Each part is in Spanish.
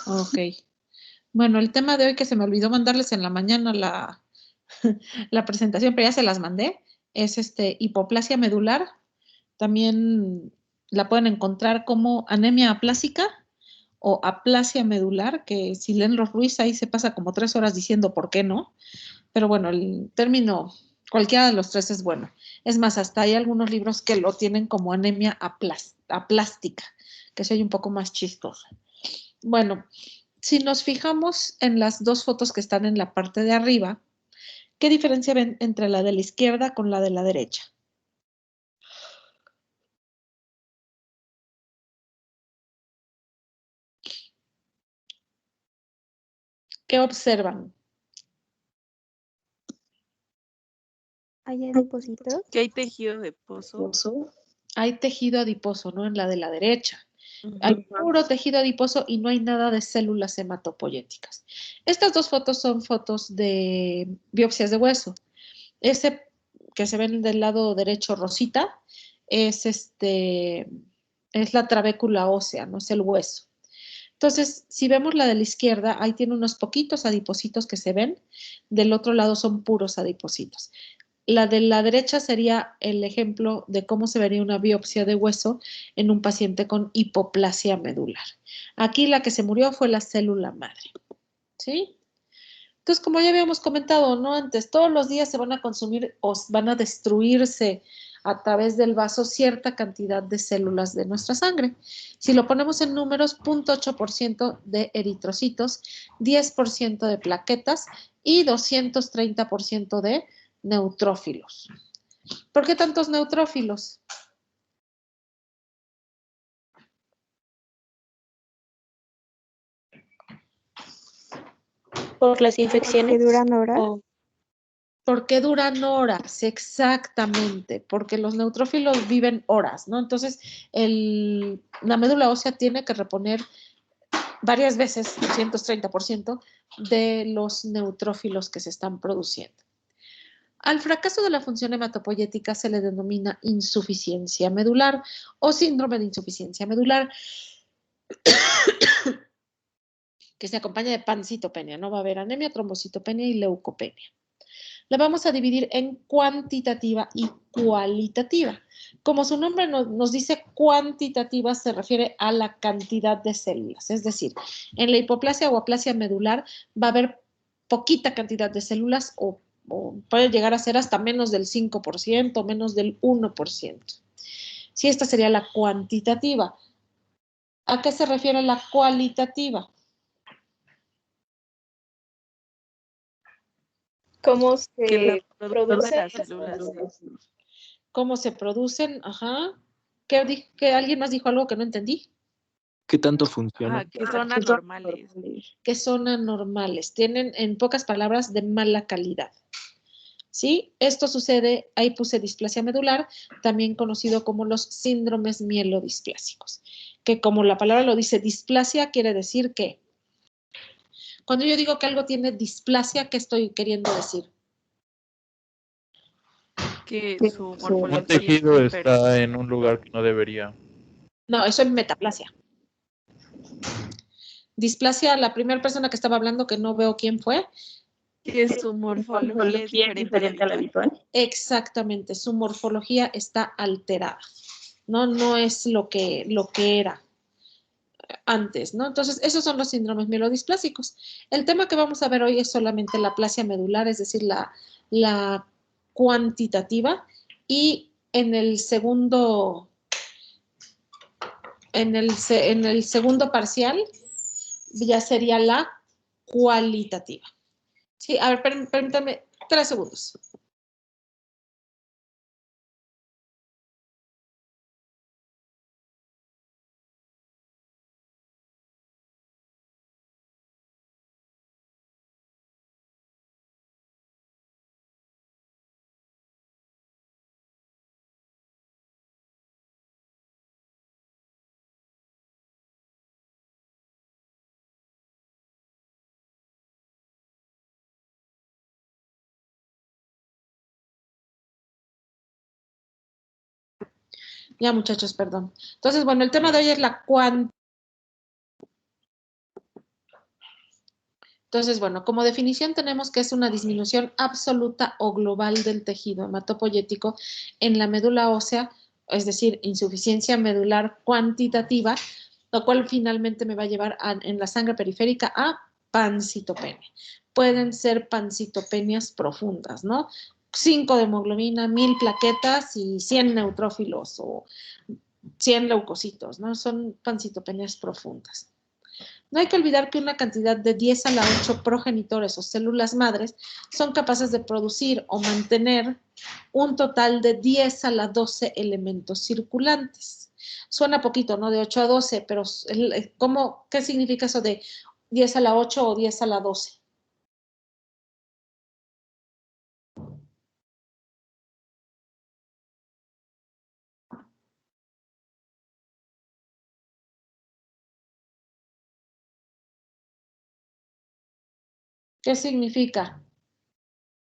Ok. Bueno, el tema de hoy que se me olvidó mandarles en la mañana la presentación, pero ya se las mandé, es hipoplasia medular. También la pueden encontrar como anemia aplásica o aplasia medular, que si leen los Ruiz ahí se pasa como 3 horas diciendo por qué no. Pero bueno, el término, cualquiera de los tres es bueno. Es más, hasta hay algunos libros que lo tienen como anemia aplástica, que se oye un poco más chistoso. Bueno, si nos fijamos en las dos fotos que están en la parte de arriba, ¿qué diferencia ven entre la de la izquierda con la de la derecha? ¿Qué observan? ¿Hay adipocitos? Que hay tejido adiposo. Hay tejido adiposo, ¿no? En la de la derecha. Hay puro tejido adiposo y no hay nada de células hematopoyéticas. Estas dos fotos son fotos de biopsias de hueso. Ese que se ven del lado derecho rosita es la trabécula ósea, no es el hueso. Entonces, si vemos la de la izquierda, ahí tiene unos poquitos adipocitos que se ven, del otro lado son puros adipocitos. La de la derecha sería el ejemplo de cómo se vería una biopsia de hueso en un paciente con hipoplasia medular. Aquí la que se murió fue la célula madre, ¿sí? Entonces, como ya habíamos comentado, ¿no? Antes, todos los días se van a consumir o van a destruirse a través del vaso cierta cantidad de células de nuestra sangre. Si lo ponemos en números, 0.8% de eritrocitos, 10% de plaquetas y 230% de neutrófilos. ¿Por qué tantos neutrófilos? Por las infecciones que duran horas. ¿Por qué duran horas? Exactamente, porque los neutrófilos viven horas, ¿no? Entonces, la médula ósea tiene que reponer varias veces, 230% de los neutrófilos que se están produciendo. Al fracaso de la función hematopoyética se le denomina insuficiencia medular o síndrome de insuficiencia medular, que se acompaña de pancitopenia, ¿no? Va a haber anemia, trombocitopenia y leucopenia. La vamos a dividir en cuantitativa y cualitativa. Como su nombre nos dice cuantitativa, se refiere a la cantidad de células. Es decir, en la hipoplasia o aplasia medular va a haber poquita cantidad de células o puede llegar a ser hasta menos del 5%, menos del 1%. Sí, esta sería la cuantitativa. ¿A qué se refiere la cualitativa? ¿Cómo se producen las producen? células? ¿Cómo se producen? Ajá. ¿Que alguien más dijo algo que no entendí? ¿Qué tanto funciona? Que son anormales. Que son anormales, tienen, en pocas palabras, de mala calidad. ¿Sí? Esto sucede, ahí puse displasia medular, también conocido como los síndromes mielodisplásicos, que como la palabra lo dice, displasia quiere decir que, cuando yo digo que algo tiene displasia, ¿qué estoy queriendo decir? Que su Un morfología tejido es está en un lugar que no debería. No, eso es metaplasia. Displasia, la primera persona que estaba hablando, que no veo quién fue. que su morfología es diferente a la habitual. Exactamente, su morfología está alterada, ¿no? No es lo que era antes, ¿no? Entonces, esos son los síndromes mielodisplásicos. El tema que vamos a ver hoy es solamente la aplasia medular, es decir, la cuantitativa, y en el segundo parcial ya sería la cualitativa. Sí, a ver, permítame 3 segundos. Ya, muchachos, perdón. Entonces, bueno, el tema de hoy es la Entonces, bueno, como definición tenemos que es una disminución absoluta o global del tejido hematopoyético en la médula ósea, es decir, insuficiencia medular cuantitativa, lo cual finalmente me va a llevar en la sangre periférica a pancitopenia. Pueden ser pancitopenias profundas, ¿no? 5 de hemoglobina, 1000 plaquetas y 100 neutrófilos o 100 leucocitos, ¿no? Son pancitopenias profundas. No hay que olvidar que una cantidad de 10 a la 8 progenitores o células madres son capaces de producir o mantener un total de 10 a la 12 elementos circulantes. Suena poquito, ¿no? De 8 a 12, pero ¿qué significa eso de 10 a la 8 o 10 a la 12? ¿Qué significa?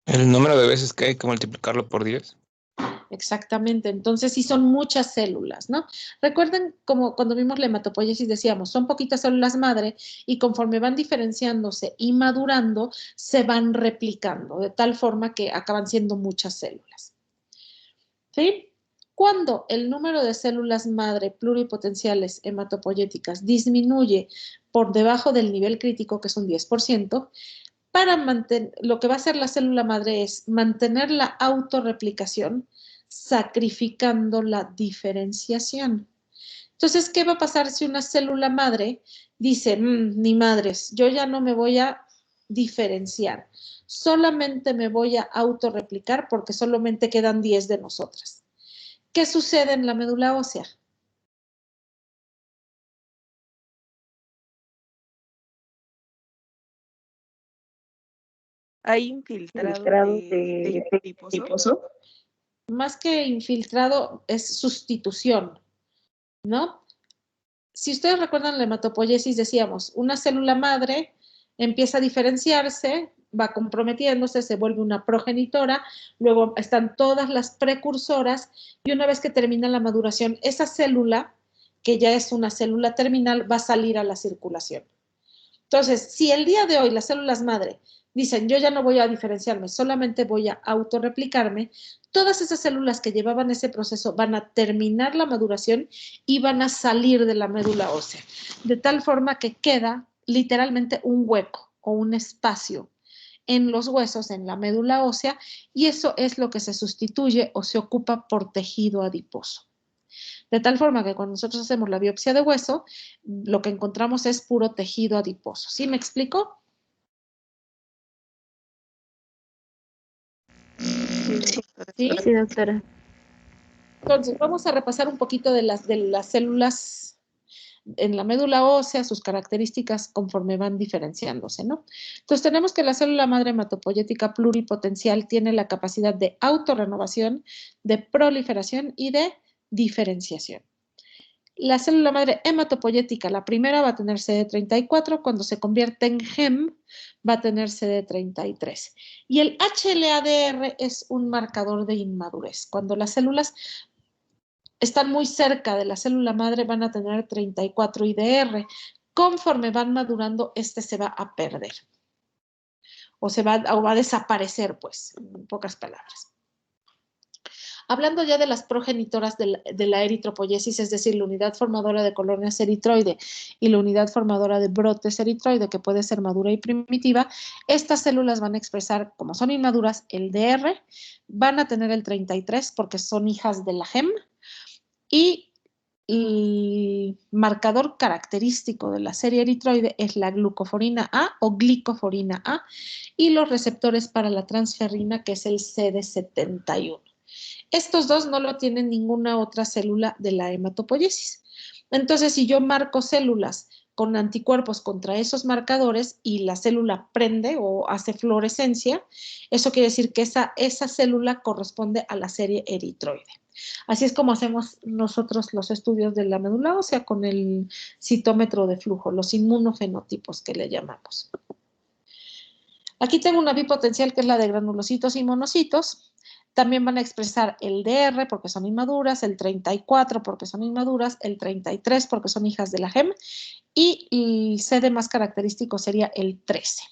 El número de veces que hay que multiplicarlo por 10. Exactamente, entonces sí son muchas células, ¿no? Recuerden como cuando vimos la hematopoiesis decíamos, son poquitas células madre y conforme van diferenciándose y madurando, se van replicando, de tal forma que acaban siendo muchas células. ¿Sí? Cuando el número de células madre pluripotenciales hematopoyéticas disminuye por debajo del nivel crítico, que es un 10%, lo que va a hacer la célula madre es mantener la autorreplicación, sacrificando la diferenciación. Entonces, ¿qué va a pasar si una célula madre dice, ni madres, yo ya no me voy a diferenciar, solamente me voy a autorreplicar porque solamente quedan 10 de nosotras? ¿Qué sucede en la médula ósea? ¿Hay infiltrado de adiposo? Más que infiltrado, es sustitución, ¿no? Si ustedes recuerdan la hematopoiesis, decíamos, una célula madre empieza a diferenciarse, va comprometiéndose, se vuelve una progenitora, luego están todas las precursoras y una vez que termina la maduración, esa célula, que ya es una célula terminal, va a salir a la circulación. Entonces, si el día de hoy las células madre dicen, yo ya no voy a diferenciarme, solamente voy a autorreplicarme, todas esas células que llevaban ese proceso van a terminar la maduración y van a salir de la médula ósea, de tal forma que queda literalmente un hueco o un espacio en los huesos, en la médula ósea, y eso es lo que se sustituye o se ocupa por tejido adiposo. De tal forma que cuando nosotros hacemos la biopsia de hueso, lo que encontramos es puro tejido adiposo. ¿Sí me explico? Sí, doctora. Entonces, vamos a repasar un poquito de las células en la médula ósea, sus características conforme van diferenciándose, ¿no? Entonces, tenemos que la célula madre hematopoyética pluripotencial tiene la capacidad de autorrenovación, de proliferación y de diferenciación. La célula madre hematopoyética, la primera va a tener CD34, cuando se convierte en GEM va a tener CD33. Y el HLA-DR es un marcador de inmadurez. Cuando las células están muy cerca de la célula madre van a tener 34 IDR. Conforme van madurando, este se va a perder. O va a desaparecer, pues, en pocas palabras. Hablando ya de las progenitoras de la eritropoyesis, es decir, la unidad formadora de colonias eritroide y la unidad formadora de brotes eritroide, que puede ser madura y primitiva, estas células van a expresar, como son inmaduras, el DR, van a tener el 33 porque son hijas de la GEM, y el marcador característico de la serie eritroide es la glucoforina A o glicoforina A y los receptores para la transferrina, que es el CD71. Estos dos no lo tienen ninguna otra célula de la hematopoiesis. Entonces, si yo marco células con anticuerpos contra esos marcadores y la célula prende o hace fluorescencia, eso quiere decir que esa célula corresponde a la serie eritroide. Así es como hacemos nosotros los estudios de la médula ósea con el citómetro de flujo, los inmunofenotipos que le llamamos. Aquí tengo una bipotencial que es la de granulocitos y monocitos. También van a expresar el DR porque son inmaduras, el 34 porque son inmaduras, el 33 porque son hijas de la GEM y el CD más característico sería el 13.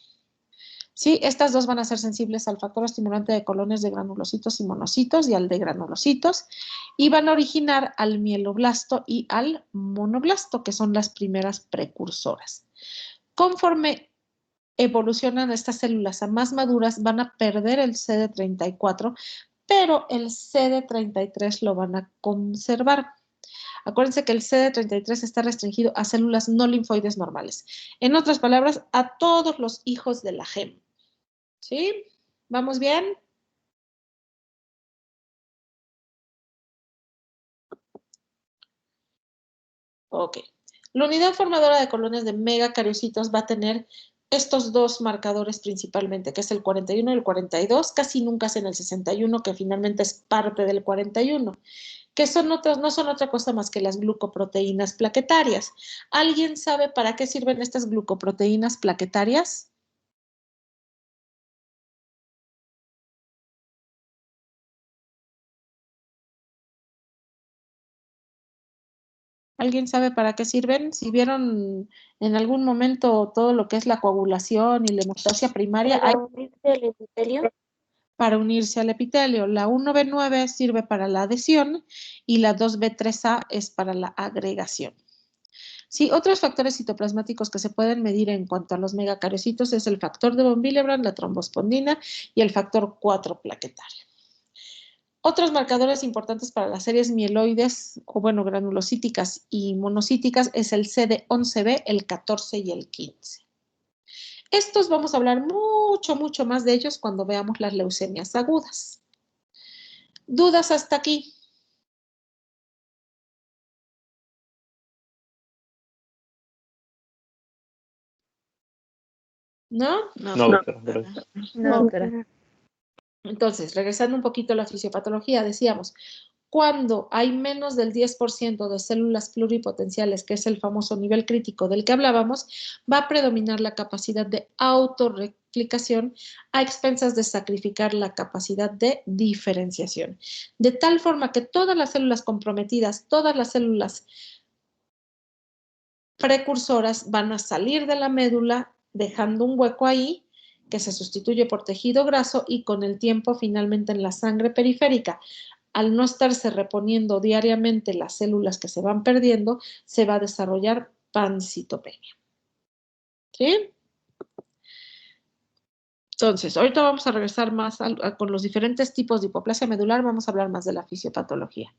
¿Sí? Estas dos van a ser sensibles al factor estimulante de colonias de granulocitos y monocitos y al de granulocitos, y van a originar al mieloblasto y al monoblasto, que son las primeras precursoras. Conforme evolucionan estas células a más maduras, van a perder el CD34, pero el CD33 lo van a conservar. Acuérdense que el CD33 está restringido a células no linfoides normales. En otras palabras, a todos los hijos de la gem. ¿Sí? ¿Vamos bien? Ok. La unidad formadora de colonias de megacariocitos va a tener estos dos marcadores principalmente, que es el 41 y el 42, casi nunca es en el 61, que finalmente es parte del 41, que son otras, no son otra cosa más que las glucoproteínas plaquetarias. ¿Alguien sabe para qué sirven estas glucoproteínas plaquetarias? ¿Alguien sabe para qué sirven? Si vieron en algún momento todo lo que es la coagulación y la hemostasia primaria, hay Para unirse al epitelio. para unirse al epitelio. La 1B9 sirve para la adhesión y la 2B3A es para la agregación. Sí, otros factores citoplasmáticos que se pueden medir en cuanto a los megacariocitos es el factor de von Willebrand, la trombospondina y el factor 4 plaquetario. Otros marcadores importantes para las series mieloides, o bueno, granulocíticas y monocíticas, es el CD11B, el 14 y el 15. Estos vamos a hablar mucho más de ellos cuando veamos las leucemias agudas. ¿Dudas hasta aquí? ¿No? No, No, doctora. gracias. No, doctora. Entonces, regresando un poquito a la fisiopatología, decíamos, cuando hay menos del 10% de células pluripotenciales, que es el famoso nivel crítico del que hablábamos, va a predominar la capacidad de autorreplicación a expensas de sacrificar la capacidad de diferenciación. De tal forma que todas las células comprometidas, todas las células precursoras van a salir de la médula dejando un hueco ahí que se sustituye por tejido graso y con el tiempo finalmente en la sangre periférica, al no estarse reponiendo diariamente las células que se van perdiendo, se va a desarrollar pancitopenia. ¿Sí? Entonces, ahorita vamos a regresar más con los diferentes tipos de hipoplasia medular, vamos a hablar más de la fisiopatología.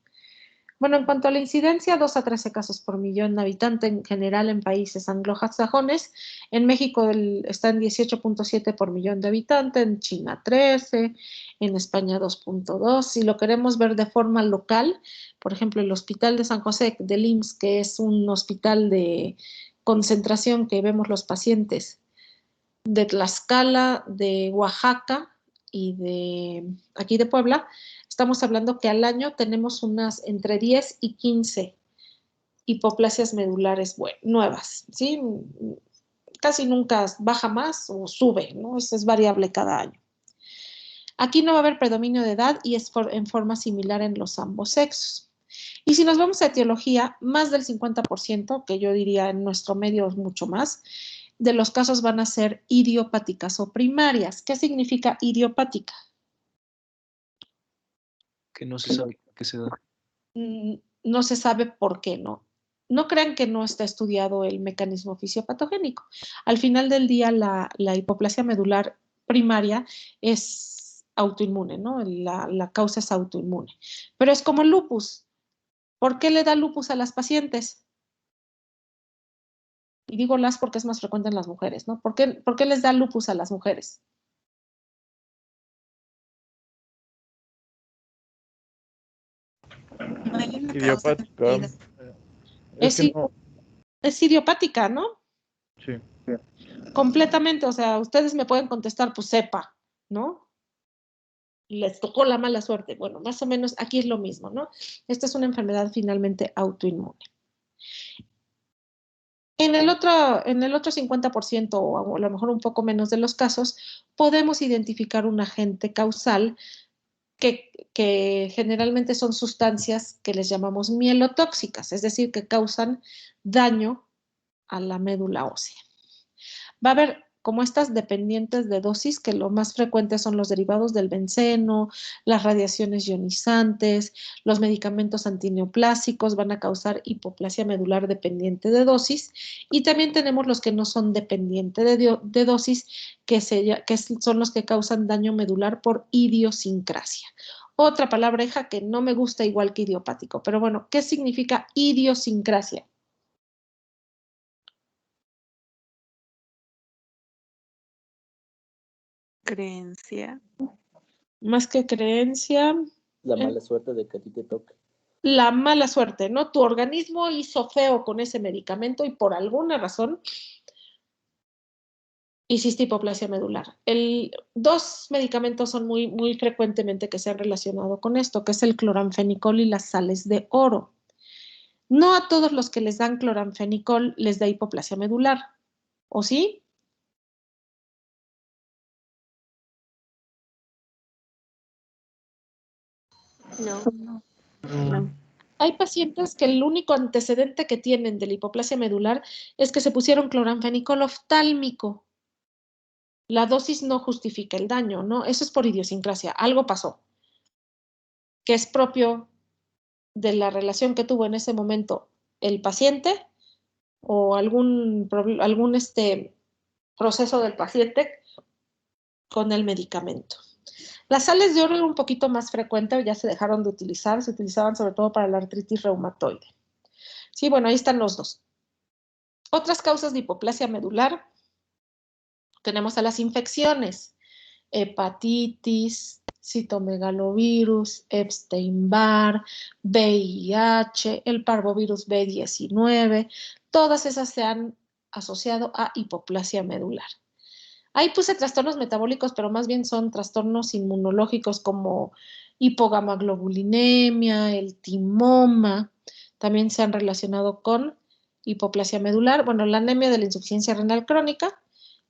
Bueno, en cuanto a la incidencia, 2 a 13 casos por millón de habitantes en general en países anglosajones. En México está en 18.7 por millón de habitantes, en China 13, en España 2.2. Si lo queremos ver de forma local, por ejemplo, el Hospital de San José del IMSS, que es un hospital de concentración que vemos los pacientes de Tlaxcala, de Oaxaca y de aquí de Puebla, estamos hablando que al año tenemos unas entre 10 y 15 hipoplasias medulares nuevas, ¿sí? Casi nunca baja más o sube, ¿no? Eso es variable cada año. Aquí no va a haber predominio de edad y es en forma similar en los ambos sexos. Y si nos vamos a etiología, más del 50%, que yo diría en nuestro medio es mucho más, de los casos van a ser idiopáticas o primarias. ¿Qué significa idiopática? Que no se sabe por qué se da. No se sabe por qué, ¿no? No crean que no está estudiado el mecanismo fisiopatogénico. Al final del día, la hipoplasia medular primaria es autoinmune, ¿no? La causa es autoinmune. Pero es como el lupus. ¿Por qué le da lupus a las pacientes? Y digo las porque es más frecuente en las mujeres, ¿no? ¿Por qué les da lupus a las mujeres? No hay una causa Idiopática. definida. Es idiopática, ¿no? Sí. Completamente, o sea, ustedes me pueden contestar, pues sepa, ¿no? Les tocó la mala suerte. Bueno, más o menos aquí es lo mismo, ¿no? Esta es una enfermedad finalmente autoinmune. En el otro 50% o a lo mejor un poco menos de los casos, podemos identificar un agente causal que generalmente son sustancias que les llamamos mielotóxicas, es decir, que causan daño a la médula ósea. Va a haber como estas dependientes de dosis, que lo más frecuente son los derivados del benceno, las radiaciones ionizantes, los medicamentos antineoplásicos van a causar hipoplasia medular dependiente de dosis, y también tenemos los que no son dependientes de dosis, que son los que causan daño medular por idiosincrasia. Otra palabreja que no me gusta igual que idiopático, pero bueno, ¿qué significa idiosincrasia? Creencia. Más que creencia, La mala suerte de que a ti te toque. la mala suerte, ¿no? Tu organismo hizo feo con ese medicamento y por alguna razón hiciste hipoplasia medular. Dos medicamentos son muy frecuentemente que se han relacionado con esto, que es el cloranfenicol y las sales de oro. No a todos los que les dan cloranfenicol les da hipoplasia medular, ¿o sí? No. Hay pacientes que el único antecedente que tienen de la hipoplasia medular es que se pusieron cloranfenicol oftálmico. La dosis no justifica el daño, ¿no? Eso es por idiosincrasia. Algo pasó, que es propio de la relación que tuvo en ese momento el paciente o algún proceso del paciente con el medicamento. Las sales de oro eran un poquito más frecuentes, ya se dejaron de utilizar, se utilizaban sobre todo para la artritis reumatoide. Sí, bueno, ahí están los dos. Otras causas de hipoplasia medular, tenemos a las infecciones, hepatitis, citomegalovirus, Epstein-Barr, VIH, el parvovirus B19, todas esas se han asociado a hipoplasia medular. Ahí puse trastornos metabólicos, pero más bien son trastornos inmunológicos como hipogamaglobulinemia, el timoma, también se han relacionado con hipoplasia medular. Bueno, la anemia de la insuficiencia renal crónica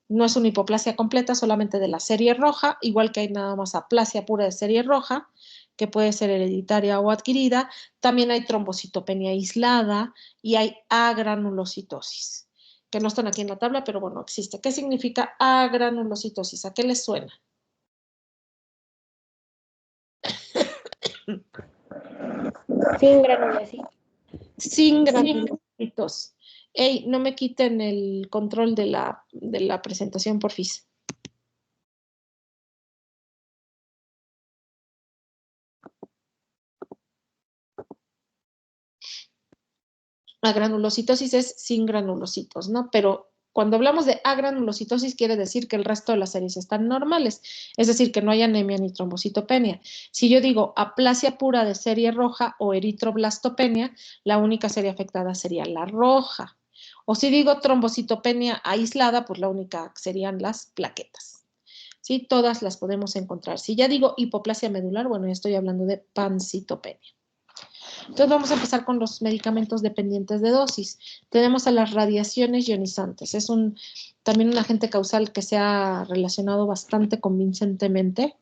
no es una hipoplasia completa, solamente de la serie roja, igual que hay nada más aplasia pura de serie roja, que puede ser hereditaria o adquirida. También hay trombocitopenia aislada y hay agranulocitosis, que no están aquí en la tabla, pero bueno, existe. ¿Qué significa agranulocitosis? ¿A qué les suena? Sin granulación. Sin granulocitos. Ey, no me quiten el control de la presentación, porfis. Agranulocitosis es sin granulocitos, ¿no? Pero cuando hablamos de agranulocitosis quiere decir que el resto de las series están normales, es decir, que no hay anemia ni trombocitopenia. Si yo digo aplasia pura de serie roja o eritroblastopenia, la única serie afectada sería la roja. O si digo trombocitopenia aislada, pues la única serían las plaquetas. ¿Sí? Todas las podemos encontrar. Si ya digo hipoplasia medular, bueno, ya estoy hablando de pancitopenia. Entonces vamos a empezar con los medicamentos dependientes de dosis. Tenemos a las radiaciones ionizantes. Es también un agente causal que se ha relacionado bastante convincentemente.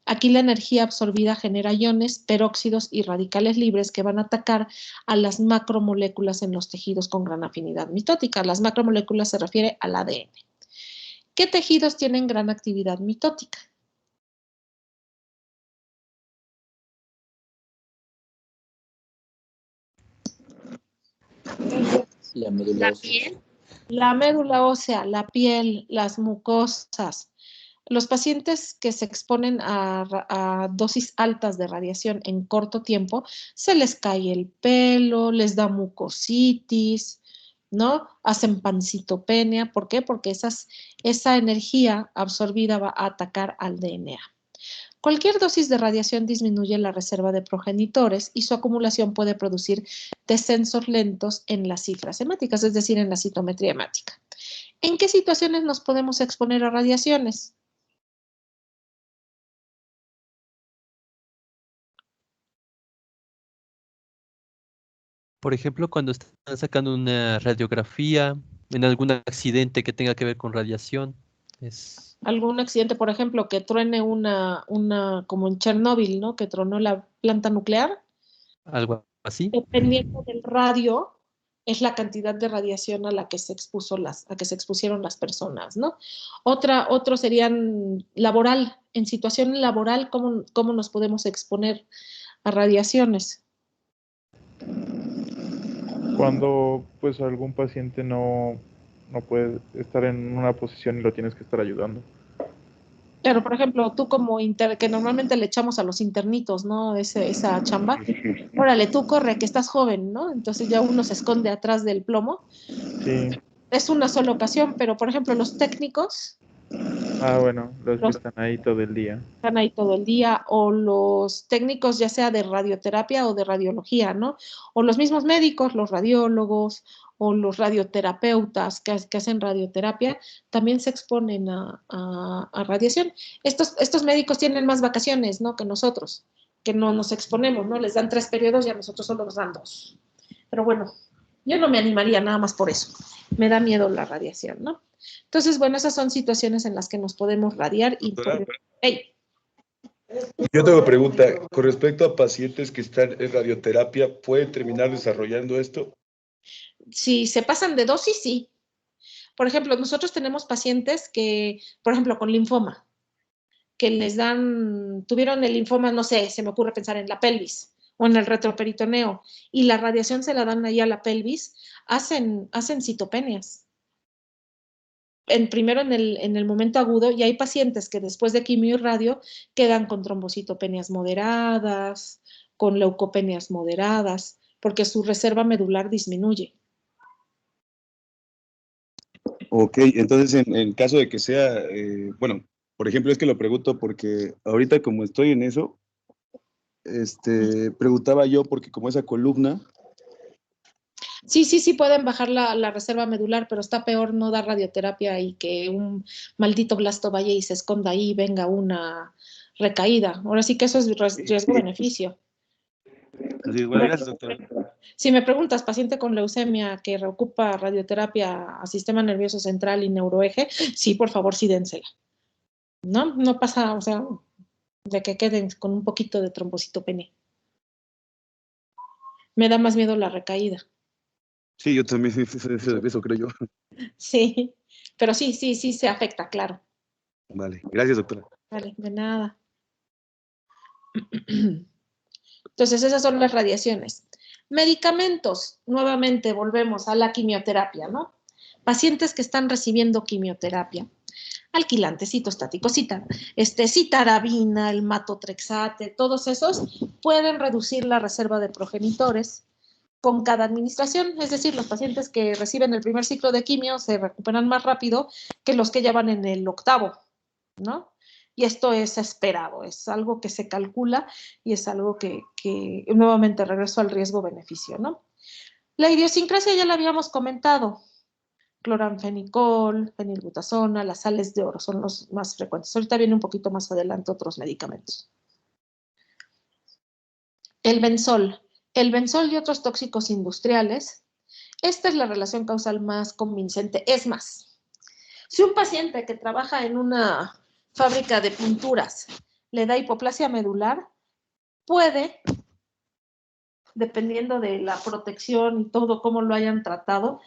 Aquí la energía absorbida genera iones, peróxidos y radicales libres que van a atacar a las macromoléculas en los tejidos con gran afinidad mitótica. Las macromoléculas se refiere al ADN. ¿Qué tejidos tienen gran actividad mitótica? La médula ósea. La médula ósea, la piel, las mucosas. Los pacientes que se exponen a dosis altas de radiación en corto tiempo, se les cae el pelo, les da mucositis, ¿no? Hacen pancitopenia. ¿Por qué? Porque esa energía absorbida va a atacar al DNA. Cualquier dosis de radiación disminuye la reserva de progenitores y su acumulación puede producir descensos lentos en las cifras hemáticas, es decir, en la citometría hemática. ¿En qué situaciones nos podemos exponer a radiaciones? Por ejemplo, cuando están sacando una radiografía, en algún accidente que tenga que ver con radiación, es Algún accidente, por ejemplo, que truene como en Chernóbil, ¿no? Que tronó la planta nuclear. algo así. Dependiendo del radio, es la cantidad de radiación a la que se expusieron las personas, ¿no? Otro serían laboral. En situación laboral, ¿cómo nos podemos exponer a radiaciones? Cuando pues algún paciente no puede estar en una posición y lo tienes que estar ayudando. Claro, por ejemplo, tú que normalmente le echamos a los internitos, ¿no? Esa chamba. Órale, tú corre, que estás joven, ¿no? Entonces ya uno se esconde atrás del plomo. Sí. Es una sola ocasión, pero por ejemplo, los técnicos Bueno, los que están ahí todo el día. están ahí todo el día, o los técnicos ya sea de radioterapia o de radiología, ¿no? O los mismos médicos, los radiólogos o los radioterapeutas que hacen radioterapia, también se exponen a radiación. Estos médicos tienen más vacaciones, ¿no? Que nosotros, que no nos exponemos, ¿no? Les dan 3 periodos y a nosotros solo nos dan 2. Pero bueno, yo no me animaría nada más por eso. Me da miedo la radiación, ¿no? Entonces, bueno, esas son situaciones en las que nos podemos radiar y... ¡Ey! Yo tengo pregunta, con respecto a pacientes que están en radioterapia, ¿pueden terminar desarrollando esto? Si se pasan de dosis, sí. Por ejemplo, nosotros tenemos pacientes que, por ejemplo, con linfoma, que tuvieron el linfoma, no sé, se me ocurre pensar en la pelvis o en el retroperitoneo, y la radiación se la dan ahí a la pelvis, hacen citopenias. Primero en el momento agudo, y hay pacientes que después de quimio y radio quedan con trombocitopenias moderadas, con leucopenias moderadas, porque su reserva medular disminuye. Ok, entonces en caso de que sea, bueno, por ejemplo, es que lo pregunto porque ahorita como estoy en eso, preguntaba yo porque como esa columna... Sí, pueden bajar la reserva medular, pero está peor no dar radioterapia y que un maldito blasto vaya y se esconda ahí y venga una recaída. Ahora sí que eso es riesgo-beneficio. Sí, bueno, gracias, doctora. Si me preguntas, paciente con leucemia que ocupa radioterapia a sistema nervioso central y neuroeje, sí, por favor, sí dénsela. No pasa, o sea, de que queden con un poquito de trombocitopenia. Me da más miedo la recaída. Sí, yo también, eso creo yo. Sí, pero sí se afecta, claro. Vale, gracias, doctora. Vale, de nada. Entonces, esas son las radiaciones. Medicamentos, nuevamente volvemos a la quimioterapia, ¿no? Pacientes que están recibiendo quimioterapia. Alquilantes, citostáticos, citarabina, el matotrexate, todos esos pueden reducir la reserva de progenitores con cada administración, es decir, los pacientes que reciben el primer ciclo de quimio se recuperan más rápido que los que ya van en el 8º, ¿no? Y esto es esperado, es algo que se calcula y es algo que nuevamente regreso al riesgo-beneficio, ¿no? La idiosincrasia ya la habíamos comentado. Cloranfenicol, fenilbutasona, las sales de oro son los más frecuentes. Ahorita viene un poquito más adelante otros medicamentos. El benzol y otros tóxicos industriales. Esta es la relación causal más convincente. Es más, si un paciente que trabaja en una fábrica de pinturas le da hipoplasia medular, puede, dependiendo de la protección y todo, cómo lo hayan tratado,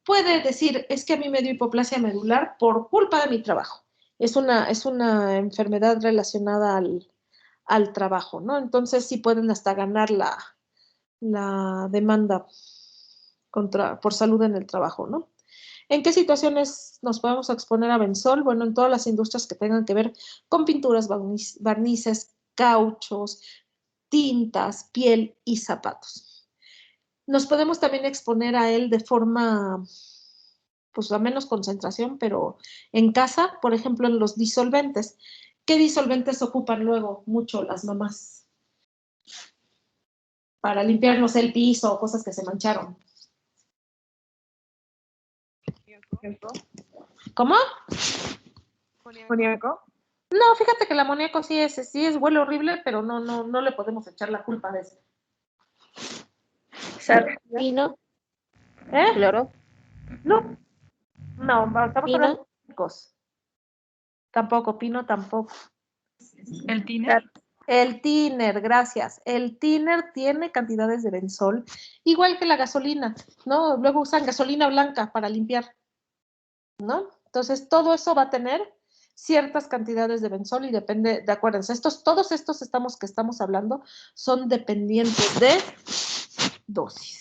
puede decir, es que a mí me dio hipoplasia medular por culpa de mi trabajo. Es una enfermedad relacionada al trabajo, ¿no? Entonces sí pueden hasta ganar la demanda por salud en el trabajo, ¿no? ¿En qué situaciones nos podemos exponer a benzol? Bueno, en todas las industrias que tengan que ver con pinturas, barnices, cauchos, tintas, piel y zapatos. Nos podemos también exponer a él de forma, pues a menos concentración, pero en casa, por ejemplo, en los disolventes. ¿Qué disolventes ocupan luego mucho las mamás? Para limpiarnos el piso o cosas que se mancharon. ¿Cómo? ¿Amoníaco? No, fíjate que el amoníaco sí es huele horrible, pero no le podemos echar la culpa de eso. ¿Pino? ¿Cloro? No, estamos hablando de químicos. Tampoco, pino tampoco. ¿El tiner? El thinner, gracias. El thinner tiene cantidades de benzol, igual que la gasolina, ¿no? Luego usan gasolina blanca para limpiar, ¿no? Entonces, todo eso va a tener ciertas cantidades de benzol y depende, de acuérdense, todos estos que estamos hablando son dependientes de dosis.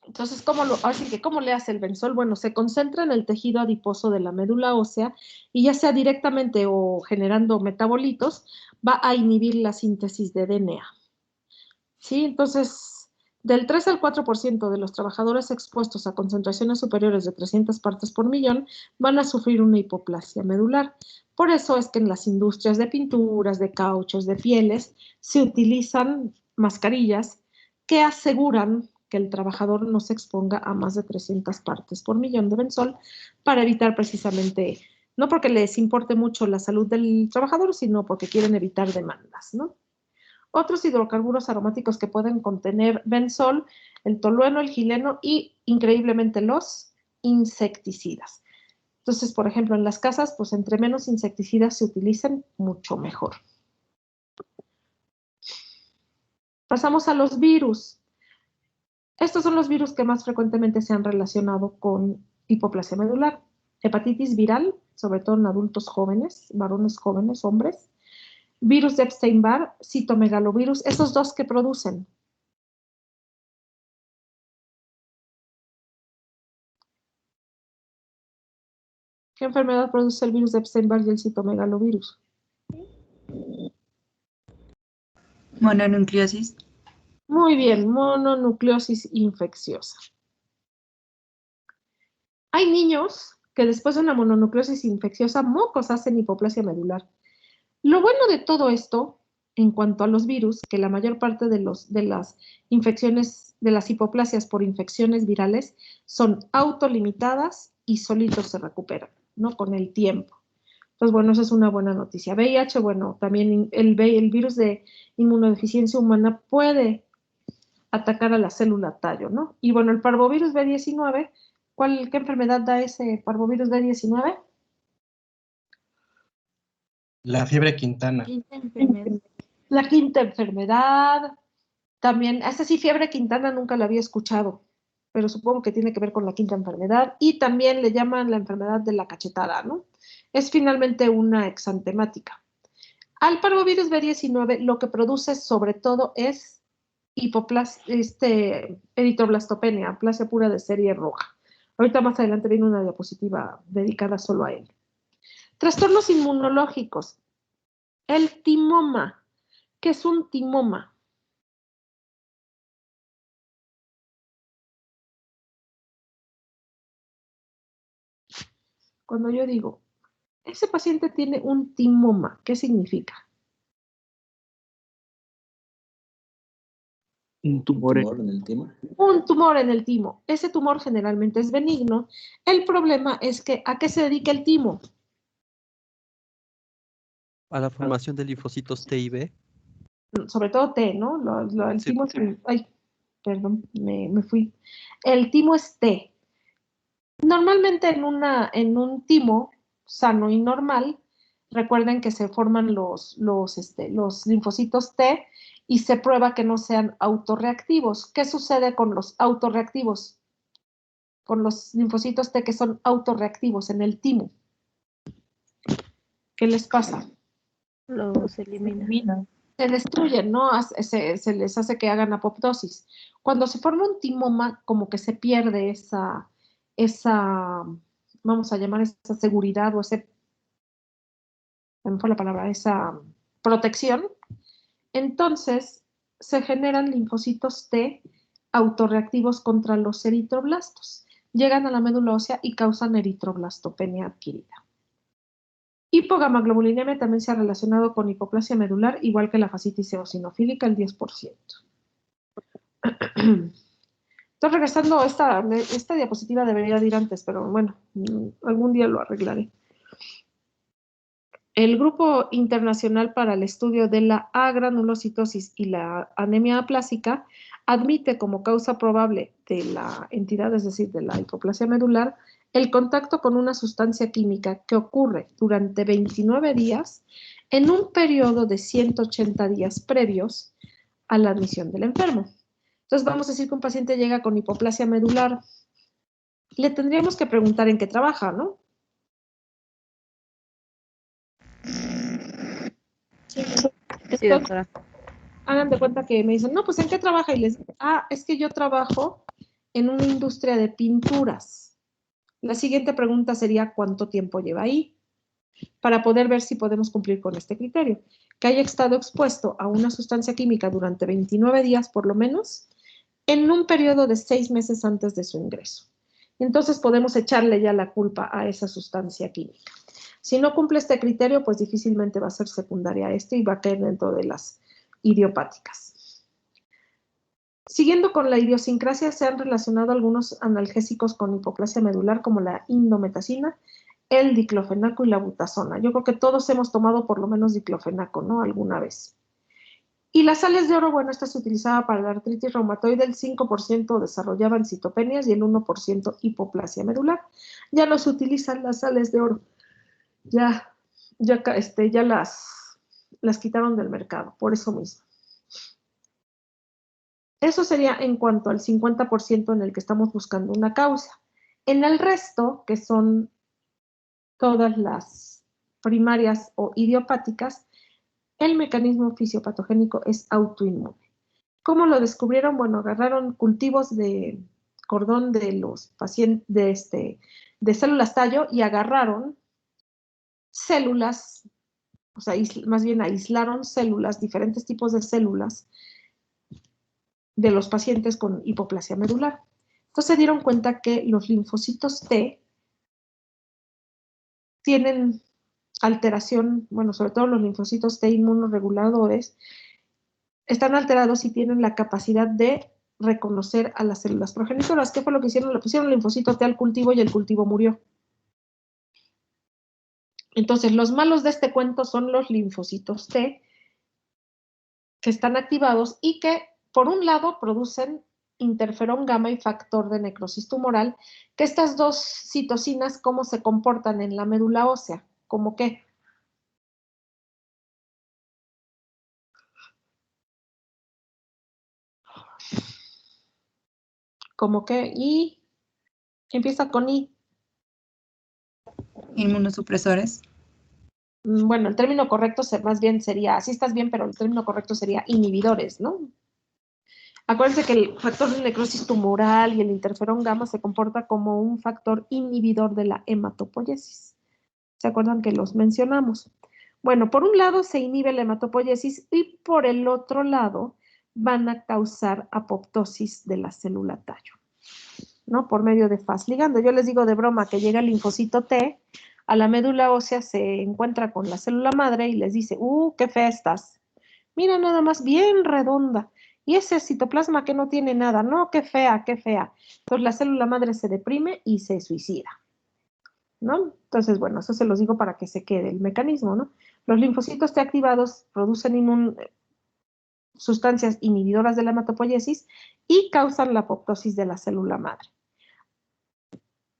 Entonces, ¿cómo le hace el benzol? Bueno, se concentra en el tejido adiposo de la médula ósea y ya sea directamente o generando metabolitos, va a inhibir la síntesis de DNA. ¿Sí? Entonces, del 3 al 4% de los trabajadores expuestos a concentraciones superiores de 300 partes por millón van a sufrir una hipoplasia medular. Por eso es que en las industrias de pinturas, de cauchos, de pieles, se utilizan mascarillas que aseguran que el trabajador no se exponga a más de 300 partes por millón de benzol para evitar precisamente, no porque les importe mucho la salud del trabajador, sino porque quieren evitar demandas, ¿no? Otros hidrocarburos aromáticos que pueden contener benzol, el tolueno, el gileno y, increíblemente, los insecticidas. Entonces, por ejemplo, en las casas, pues entre menos insecticidas se utilicen, mucho mejor. Pasamos a los virus. Estos son los virus que más frecuentemente se han relacionado con hipoplasia medular. Hepatitis viral, sobre todo en adultos jóvenes, varones jóvenes, hombres. Virus de Epstein-Barr, citomegalovirus, esos dos que producen. ¿Qué enfermedad produce el virus de Epstein-Barr y el citomegalovirus? Mononucleosis. Muy bien, mononucleosis infecciosa. Hay niños que después de una mononucleosis infecciosa, mocos hacen hipoplasia medular. Lo bueno de todo esto, en cuanto a los virus, que la mayor parte de las infecciones, de las hipoplasias por infecciones virales, son autolimitadas y solitos se recuperan, ¿no? Con el tiempo. Entonces, bueno, esa es una buena noticia. VIH, bueno, también el virus de inmunodeficiencia humana puede atacar a la célula tallo, ¿no? Y bueno, el parvovirus B19, ¿qué enfermedad da ese parvovirus B19? La fiebre Quintana. La quinta enfermedad. También, esta sí, fiebre Quintana nunca la había escuchado, pero supongo que tiene que ver con la quinta enfermedad. Y también le llaman la enfermedad de la cachetada, ¿no? Es finalmente una exantemática. Al parvovirus B19 lo que produce sobre todo es eritroblastopenia, aplasia pura de serie roja. Ahorita más adelante viene una diapositiva dedicada solo a él. Trastornos inmunológicos. El timoma. ¿Qué es un timoma? Cuando yo digo, ese paciente tiene un timoma, ¿qué significa? Un tumor en el timo. Un tumor en el timo. Ese tumor generalmente es benigno. El problema es que, ¿a qué se dedica el timo? A la formación de linfocitos T y B. Sobre todo T, ¿no? El Sí, timo sí. ay, perdón, me fui. El timo es T. Normalmente en un timo sano y normal, recuerden que se forman los linfocitos T y se prueba que no sean autorreactivos. ¿Qué sucede con los autorreactivos? Con los linfocitos T que son autorreactivos en el timo. ¿Qué les pasa? Los elimina. Se destruyen, ¿no? Se les hace que hagan apoptosis. Cuando se forma un timoma, como que se pierde esa, vamos a llamar esa seguridad o esa protección. Entonces, se generan linfocitos T autorreactivos contra los eritroblastos. Llegan a la médula ósea y causan eritroblastopenia adquirida. Hipogamaglobulinemia también se ha relacionado con hipoplasia medular, igual que la fascitis eosinofílica, el 10%. Entonces, regresando, esta diapositiva debería de ir antes, pero bueno, algún día lo arreglaré. El Grupo Internacional para el Estudio de la Agranulocitosis y la Anemia aplásica admite como causa probable de la entidad, es decir, de la hipoplasia medular, el contacto con una sustancia química que ocurre durante 29 días en un periodo de 180 días previos a la admisión del enfermo. Entonces vamos a decir que un paciente llega con hipoplasia medular. Le tendríamos que preguntar en qué trabaja, ¿no? Sí, doctora. Hagan de cuenta que me dicen, no, pues ¿en qué trabaja? Y les digo, es que yo trabajo en una industria de pinturas. La siguiente pregunta sería, ¿cuánto tiempo lleva ahí? Para poder ver si podemos cumplir con este criterio. Que haya estado expuesto a una sustancia química durante 29 días, por lo menos, en un periodo de 6 meses antes de su ingreso. Entonces podemos echarle ya la culpa a esa sustancia química. Si no cumple este criterio, pues difícilmente va a ser secundaria a este y va a caer dentro de las idiopáticas. Siguiendo con la idiosincrasia, se han relacionado algunos analgésicos con hipoplasia medular, como la indometacina, el diclofenaco y la butazona. Yo creo que todos hemos tomado por lo menos diclofenaco, ¿no? Alguna vez. Y las sales de oro, bueno, esta se utilizaba para la artritis reumatoide, el 5% desarrollaban citopenias y el 1% hipoplasia medular. Ya no se utilizan las sales de oro. Ya las quitaron del mercado, por eso mismo. Eso sería en cuanto al 50% en el que estamos buscando una causa. En el resto, que son todas las primarias o idiopáticas, el mecanismo fisiopatogénico es autoinmune. ¿Cómo lo descubrieron? Bueno, agarraron cultivos de cordón de los pacientes de células tallo y agarraron células, o sea, más bien aislaron células, diferentes tipos de células de los pacientes con hipoplasia medular. Entonces se dieron cuenta que los linfocitos T tienen alteración, bueno, sobre todo los linfocitos T inmunoreguladores, están alterados y tienen la capacidad de reconocer a las células progenitoras. ¿Qué fue lo que hicieron? Le pusieron linfocito T al cultivo y el cultivo murió. Entonces, los malos de este cuento son los linfocitos T que están activados y que, por un lado, producen interferón gamma y factor de necrosis tumoral, que estas dos citocinas, ¿cómo se comportan en la médula ósea? ¿Cómo qué? ¿Cómo qué? Y empieza con I. Inmunosupresores. Bueno, el término correcto más bien sería, sí estás bien, pero el término correcto sería inhibidores, ¿no? Acuérdense que el factor de necrosis tumoral y el interferón gamma se comporta como un factor inhibidor de la hematopoiesis. ¿Se acuerdan que los mencionamos? Bueno, por un lado se inhibe la hematopoiesis y por el otro lado van a causar apoptosis de la célula tallo, ¿no? Por medio de faz ligando. Yo les digo de broma que llega el linfocito T a la médula ósea, se encuentra con la célula madre y les dice, qué fea estás. Mira, nada más bien redonda. Y ese citoplasma que no tiene nada, no, qué fea, qué fea. Entonces la célula madre se deprime y se suicida, ¿no? Entonces, bueno, eso se los digo para que se quede el mecanismo, ¿no? Los linfocitos T activados producen sustancias inhibidoras de la hematopoiesis y causan la apoptosis de la célula madre.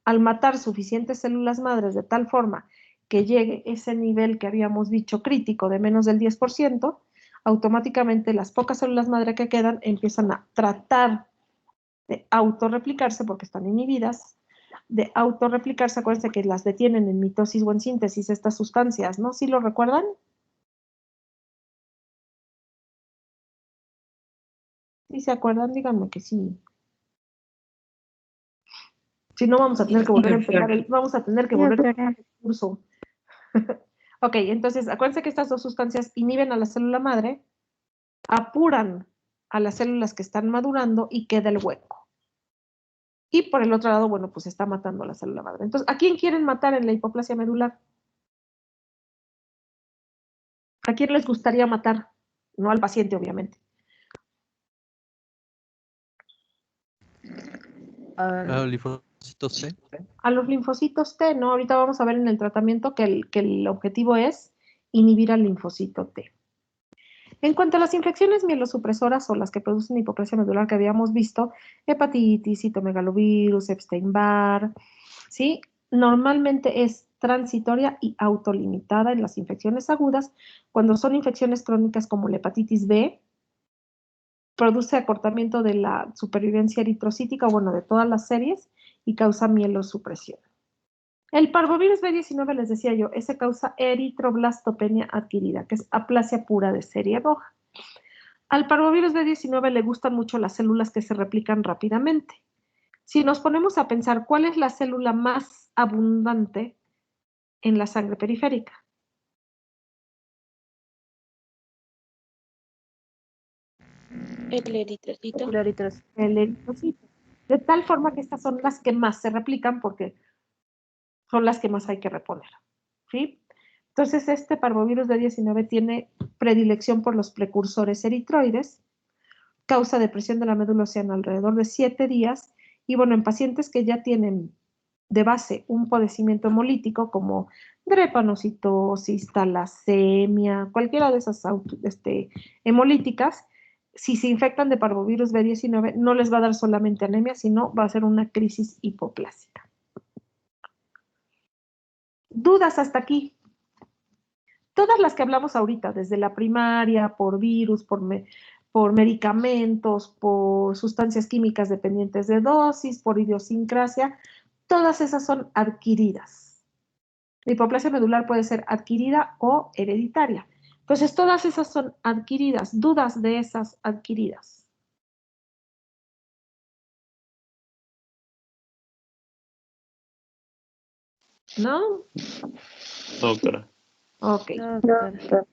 Al matar suficientes células madres de tal forma que llegue ese nivel que habíamos dicho crítico de menos del 10%, automáticamente las pocas células madre que quedan empiezan a tratar de autorreplicarse porque están inhibidas, de autorreplicarse. Acuérdense que las detienen en mitosis o en síntesis estas sustancias, ¿no? ¿Sí lo recuerdan? ¿Sí se acuerdan? Díganme que sí. Si no, vamos a tener que volver a empezar el curso. Ok, entonces, acuérdense que estas dos sustancias inhiben a la célula madre, apuran a las células que están madurando y queda el hueco. Y por el otro lado, bueno, pues está matando a la célula madre. Entonces, ¿a quién quieren matar en la hipoplasia medular? ¿A quién les gustaría matar? No al paciente, obviamente. A los linfocitos T. A los linfocitos T, ¿no? Ahorita vamos a ver en el tratamiento que el objetivo es inhibir al linfocito T. En cuanto a las infecciones mielosupresoras o las que producen hipoplasia medular que habíamos visto, hepatitis, citomegalovirus, Epstein-Barr, ¿sí? Normalmente transitoria y autolimitada en las infecciones agudas. Cuando son infecciones crónicas como la hepatitis B, produce acortamiento de la supervivencia eritrocítica, bueno, de todas las series, y causa mielosupresión. El parvovirus B19, les decía yo, ese causa eritroblastopenia adquirida, que es aplasia pura de serie roja. Al parvovirus B19 le gustan mucho las células que se replican rápidamente. Si nos ponemos a pensar cuál es la célula más abundante en la sangre periférica. El eritrocito. El eritrocito. De tal forma que estas son las que más se replican porque son las que más hay que reponer. ¿Sí? Entonces, este parvovirus B19 tiene predilección por los precursores eritroides, causa depresión de la médula ósea en alrededor de 7 días, y bueno, en pacientes que ya tienen de base un padecimiento hemolítico como drepanocitosis, talasemia, cualquiera de esas hemolíticas, si se infectan de parvovirus B19, no les va a dar solamente anemia, sino va a ser una crisis hipoplásica. ¿Dudas hasta aquí? Todas las que hablamos ahorita, desde la primaria, por virus, por medicamentos, por sustancias químicas dependientes de dosis, por idiosincrasia, todas esas son adquiridas. La hipoplasia medular puede ser adquirida o hereditaria. Entonces, todas esas son adquiridas. ¿Dudas de esas adquiridas? ¿No? No, doctora. Ok. No, doctora.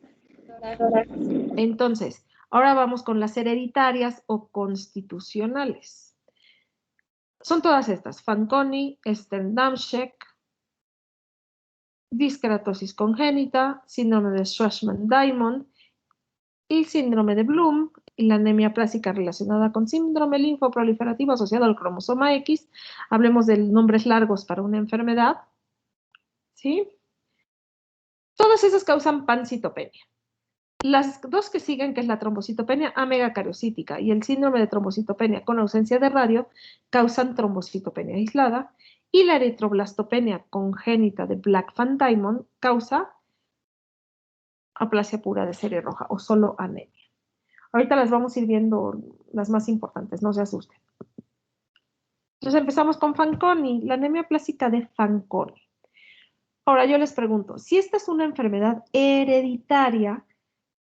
Entonces, ahora vamos con las hereditarias o constitucionales. Son todas estas: Fanconi, Stern-Darmstadt, diskeratosis congénita, síndrome de Schwarzman-Diamond y síndrome de Bloom, y la anemia plástica relacionada con síndrome linfoproliferativo asociado al cromosoma X. Hablemos de nombres largos para una enfermedad. ¿Sí? Todas esas causan pancitopenia. Las dos que siguen, que es la trombocitopenia amegacariocítica y el síndrome de trombocitopenia con ausencia de radio, causan trombocitopenia aislada, y la eritroblastopenia congénita de Black-Van-Diamond causa aplasia pura de serie roja o solo anemia. Ahorita las vamos a ir viendo las más importantes, no se asusten. Entonces empezamos con Fanconi, la anemia plástica de Fanconi. Ahora yo les pregunto, si esta es una enfermedad hereditaria,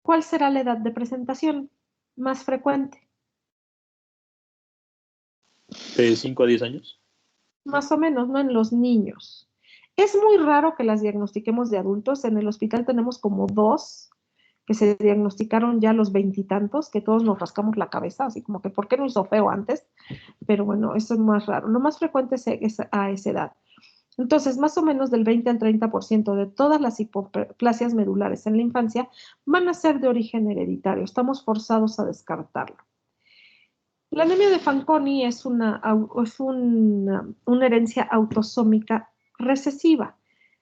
¿cuál será la edad de presentación más frecuente? ¿De 5 a 10 años? Más o menos, ¿no? En los niños. Es muy raro que las diagnostiquemos de adultos. En el hospital tenemos como 2 que se diagnosticaron ya a los 20 y tantos, que todos nos rascamos la cabeza, así como que ¿por qué no hizo feo antes? Pero bueno, eso es más raro. Lo más frecuente es a esa edad. Entonces, más o menos del 20 al 30% de todas las hipoplasias medulares en la infancia van a ser de origen hereditario. Estamos forzados a descartarlo. La anemia de Fanconi es una herencia autosómica recesiva.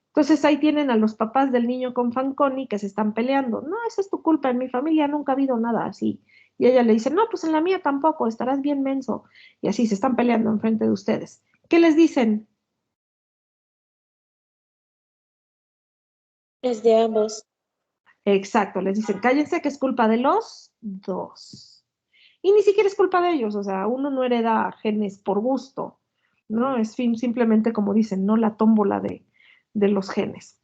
Entonces, ahí tienen a los papás del niño con Fanconi que se están peleando. No, esa es tu culpa, en mi familia nunca ha habido nada así. Y ella le dice, no, pues en la mía tampoco, estarás bien menso. Y así se están peleando enfrente de ustedes. ¿Qué les dicen? Es de ambos. Exacto, les dicen, cállense que es culpa de los dos. Y ni siquiera es culpa de ellos, o sea, uno no hereda genes por gusto, ¿no? Es simplemente, como dicen, no la tómbola de los genes.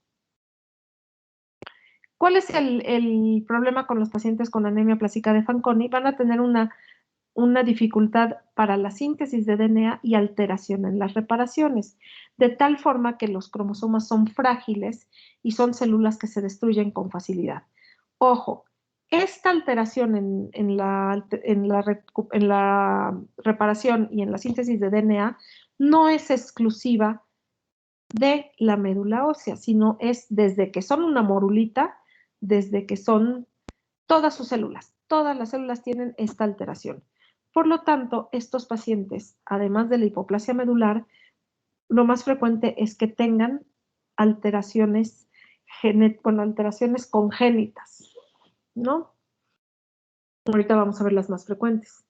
¿Cuál es el problema con los pacientes con anemia plástica de Fanconi? Van a tener una dificultad para la síntesis de DNA y alteración en las reparaciones, de tal forma que los cromosomas son frágiles y son células que se destruyen con facilidad. Ojo, esta alteración en la reparación y en la síntesis de DNA no es exclusiva de la médula ósea, sino es desde que son una morulita, desde que son todas sus células. Todas las células tienen esta alteración. Por lo tanto, estos pacientes, además de la hipoplasia medular, lo más frecuente es que tengan alteraciones congénitas, ¿no? Ahorita vamos a ver las más frecuentes.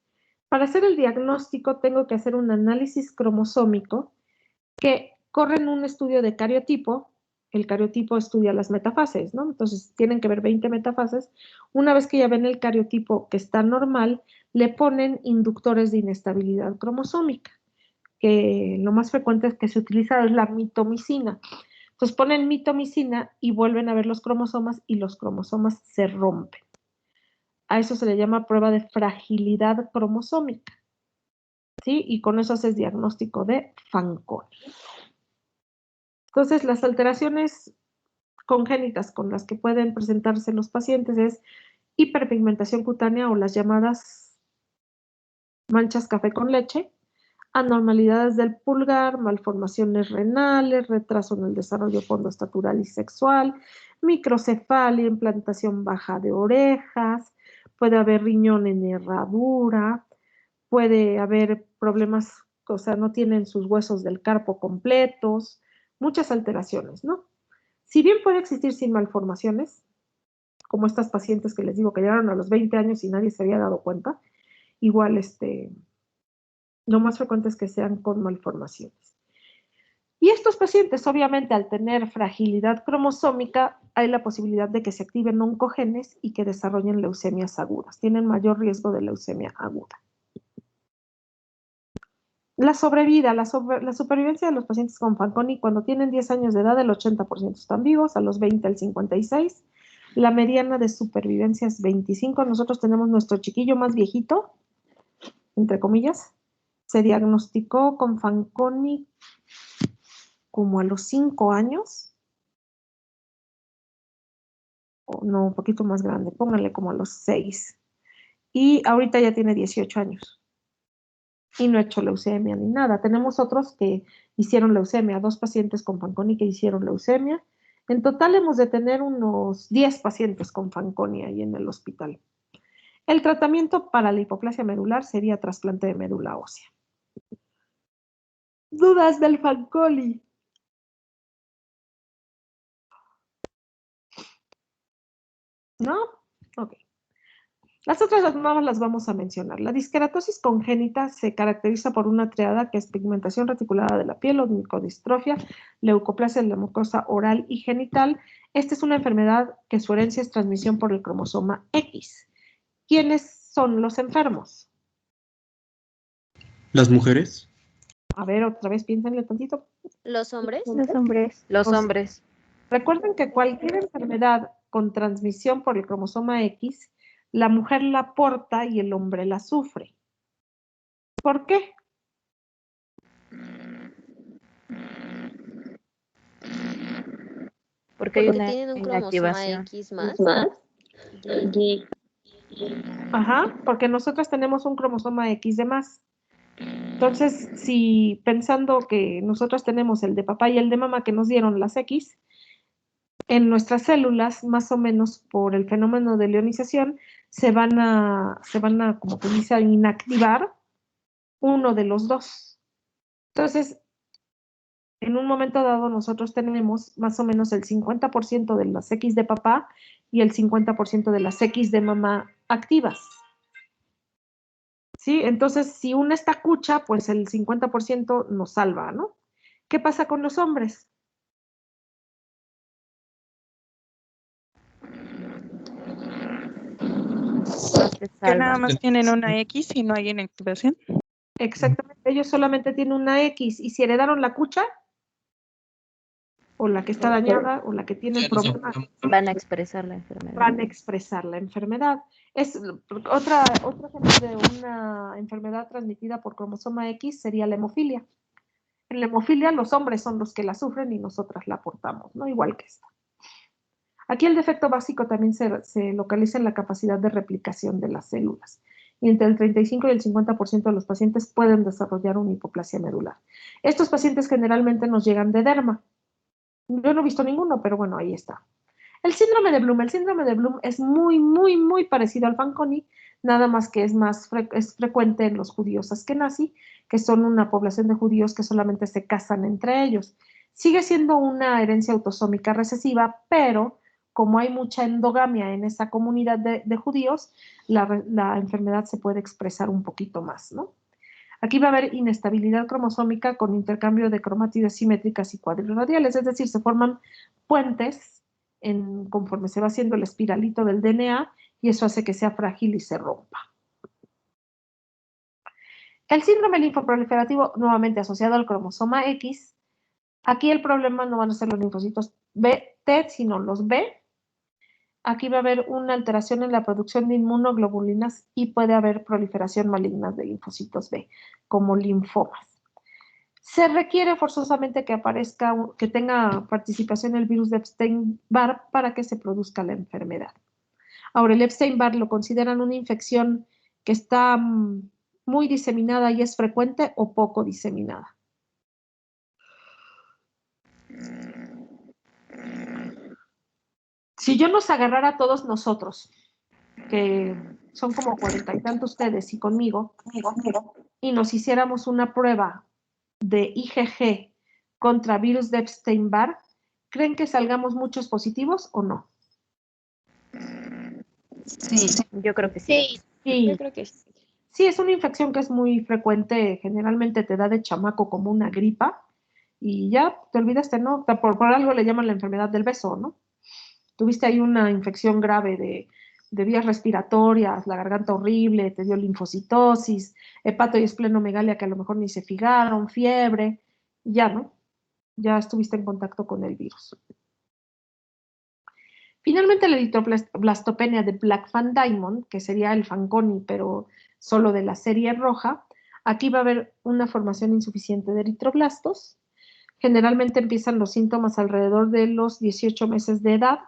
Para hacer el diagnóstico tengo que hacer un análisis cromosómico que corre en un estudio de cariotipo el cariotipo estudia las metafases, ¿no? Entonces tienen que ver 20 metafases. Una vez que ya ven el cariotipo que está normal, le ponen inductores de inestabilidad cromosómica, que lo más frecuente que se utiliza es la mitomicina. Entonces ponen mitomicina y vuelven a ver los cromosomas y los cromosomas se rompen. A eso se le llama prueba de fragilidad cromosómica, ¿sí? Y con eso haces diagnóstico de Fanconi. Entonces, las alteraciones congénitas con las que pueden presentarse los pacientes es hiperpigmentación cutánea o las llamadas manchas café con leche, anormalidades del pulgar, malformaciones renales, retraso en el desarrollo fondoestatural y sexual, microcefalia, implantación baja de orejas, puede haber riñón en herradura, puede haber problemas, o sea, no tienen sus huesos del carpo completos, muchas alteraciones, ¿no? Si bien puede existir sin malformaciones, como estas pacientes que les digo que llegaron a los 20 años y nadie se había dado cuenta, igual lo más frecuente es que sean con malformaciones. Y estos pacientes, obviamente, al tener fragilidad cromosómica, hay la posibilidad de que se activen oncogenes y que desarrollen leucemias agudas. Tienen mayor riesgo de leucemia aguda. La sobrevida, la supervivencia de los pacientes con Fanconi, cuando tienen 10 años de edad, el 80% están vivos, a los 20 el 56%. La mediana de supervivencia es 25. Nosotros tenemos nuestro chiquillo más viejito, entre comillas, se diagnosticó con Fanconi como a los 5 años, o no, un poquito más grande, pónganle como a los 6. Y ahorita ya tiene 18 años. Y no ha hecho leucemia ni nada. Tenemos otros que hicieron leucemia, 2 pacientes con Fanconi que hicieron leucemia. En total hemos de tener unos 10 pacientes con Fanconi ahí en el hospital. El tratamiento para la hipoplasia medular sería trasplante de médula ósea. ¿Dudas del Fanconi? ¿No? Ok. Las otras nada más las vamos a mencionar. La disqueratosis congénita se caracteriza por una triada que es pigmentación reticulada de la piel, onycodistrofia, leucoplasia de la mucosa oral y genital. Esta es una enfermedad que su herencia es transmisión por el cromosoma X. ¿Quiénes son los enfermos? ¿Las mujeres? A ver, otra vez piénsenle tantito. ¿Los hombres? Los hombres. Los hombres. Recuerden que cualquier enfermedad con transmisión por el cromosoma X, la mujer la porta y el hombre la sufre. ¿Por qué? Porque hay una Tienen un cromosoma inactivación. X más. Ajá, porque nosotros tenemos un cromosoma X de más. Entonces, si pensando que nosotros tenemos el de papá y el de mamá que nos dieron las X, en nuestras células, más o menos por el fenómeno de leonización, se van a como que dice, a inactivar uno de los dos. Entonces, en un momento dado, nosotros tenemos más o menos el 50% de las X de papá y el 50% de las X de mamá activas. ¿Sí? Entonces, si una está cucha, pues el 50% nos salva, ¿no? ¿Qué pasa con los hombres? Que nada más tienen una X y no hay inactivación. Exactamente, ellos solamente tienen una X y si heredaron la cucha, o la que está dañada, o la que tiene el problema, Van a expresar la enfermedad. van a expresar la enfermedad. Es otro ejemplo de una enfermedad transmitida por cromosoma X sería la hemofilia. En la hemofilia los hombres son los que la sufren y nosotras la portamos, ¿no? Igual que esta. Aquí el defecto básico también se localiza en la capacidad de replicación de las células. Y entre el 35 y el 50% de los pacientes pueden desarrollar una hipoplasia medular. Estos pacientes generalmente nos llegan de derma. Yo no he visto ninguno, pero bueno, ahí está. El síndrome de Bloom. El síndrome de Bloom es muy, muy, muy parecido al Fanconi, nada más que es frecuente en los judíos askenazi, que son una población de judíos que solamente se casan entre ellos. Sigue siendo una herencia autosómica recesiva, pero como hay mucha endogamia en esa comunidad de judíos, la enfermedad se puede expresar un poquito más, ¿no? Aquí va a haber inestabilidad cromosómica con intercambio de cromátides simétricas y cuadrirradiales, es decir, se forman puentes conforme se va haciendo el espiralito del DNA y eso hace que sea frágil y se rompa. El síndrome linfoproliferativo, nuevamente asociado al cromosoma X, aquí el problema no van a ser los linfocitos T, sino los B. Aquí va a haber una alteración en la producción de inmunoglobulinas y puede haber proliferación maligna de linfocitos B, como linfomas. Se requiere forzosamente que tenga participación el virus de Epstein-Barr para que se produzca la enfermedad. Ahora, el Epstein-Barr lo consideran una infección que está muy diseminada y es frecuente o poco diseminada. Si yo nos agarrara a todos nosotros, que son como 40 y tantos ustedes y conmigo, y nos hiciéramos una prueba de IgG contra virus de Epstein-Barr, ¿creen que salgamos muchos positivos o no? Sí, yo creo que sí. Sí. Yo creo que sí. Sí, es una infección que es muy frecuente, generalmente te da de chamaco como una gripa y ya te olvidaste, ¿no? Por algo le llaman la enfermedad del beso, ¿no? Tuviste ahí una infección grave de vías respiratorias, la garganta horrible, te dio linfocitosis, hepato y esplenomegalia que a lo mejor ni se fijaron, fiebre, ya, ¿no? Ya estuviste en contacto con el virus. Finalmente, la eritroblastopenia de Black Fan Diamond, que sería el Fanconi, pero solo de la serie roja, aquí va a haber una formación insuficiente de eritroblastos. Generalmente empiezan los síntomas alrededor de los 18 meses de edad.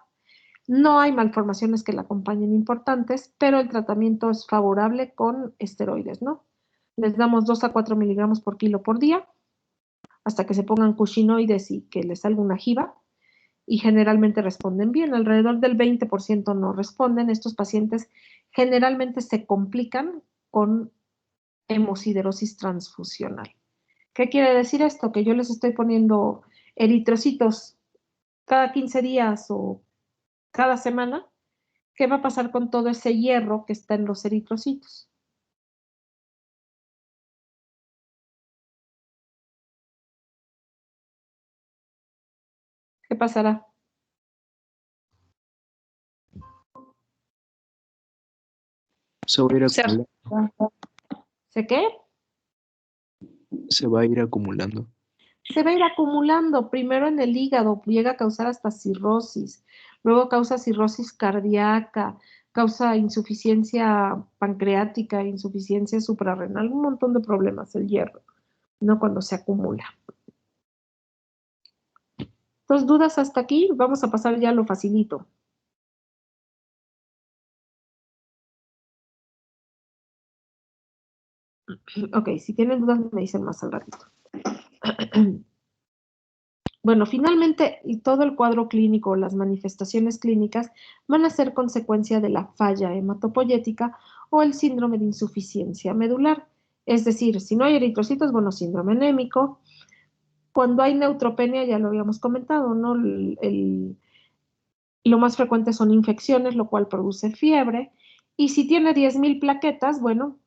No hay malformaciones que la acompañen importantes, pero el tratamiento es favorable con esteroides, ¿no? Les damos 2 a 4 miligramos por kilo por día, hasta que se pongan cuscinoides y que les salga una jiba. Y generalmente responden bien, alrededor del 20% no responden. Estos pacientes generalmente se complican con hemosiderosis transfusional. ¿Qué quiere decir esto? Que yo les estoy poniendo eritrocitos cada 15 días o cada semana. ¿Qué va a pasar con todo ese hierro que está en los eritrocitos? ¿Qué pasará? Se va a ir acumulando. ¿Se qué? Se va a ir acumulando. Se va a ir acumulando, primero en el hígado, llega a causar hasta cirrosis, luego causa cirrosis cardíaca, causa insuficiencia pancreática, insuficiencia suprarrenal, un montón de problemas el hierro, ¿no? Cuando se acumula. Entonces, ¿dudas hasta aquí? Vamos a pasar ya a lo facilito. Ok, si tienen dudas me dicen más al ratito. Bueno, finalmente, y todo el cuadro clínico, las manifestaciones clínicas van a ser consecuencia de la falla hematopoyética o el síndrome de insuficiencia medular. Es decir, si no hay eritrocitos, bueno, síndrome anémico. Cuando hay neutropenia, ya lo habíamos comentado, ¿no? Lo más frecuente son infecciones, lo cual produce fiebre. Y si tiene 10,000 plaquetas, bueno,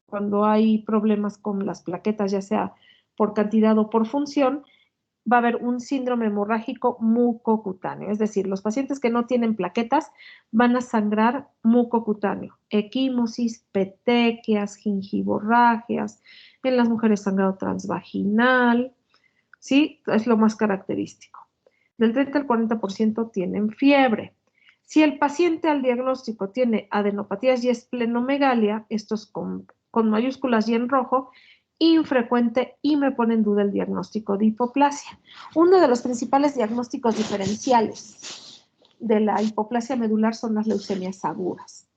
cuando hay problemas con las plaquetas, ya sea por cantidad o por función, va a haber un síndrome hemorrágico mucocutáneo. Es decir, los pacientes que no tienen plaquetas van a sangrar mucocutáneo. Equimosis, petequias, gingivorragias, en las mujeres sangrado transvaginal, ¿sí? Es lo más característico. Del 30 al 40% tienen fiebre. Si el paciente al diagnóstico tiene adenopatías y esplenomegalia, estos con mayúsculas y en rojo, infrecuente y me pone en duda el diagnóstico de hipoplasia. Uno de los principales diagnósticos diferenciales de la hipoplasia medular son las leucemias agudas.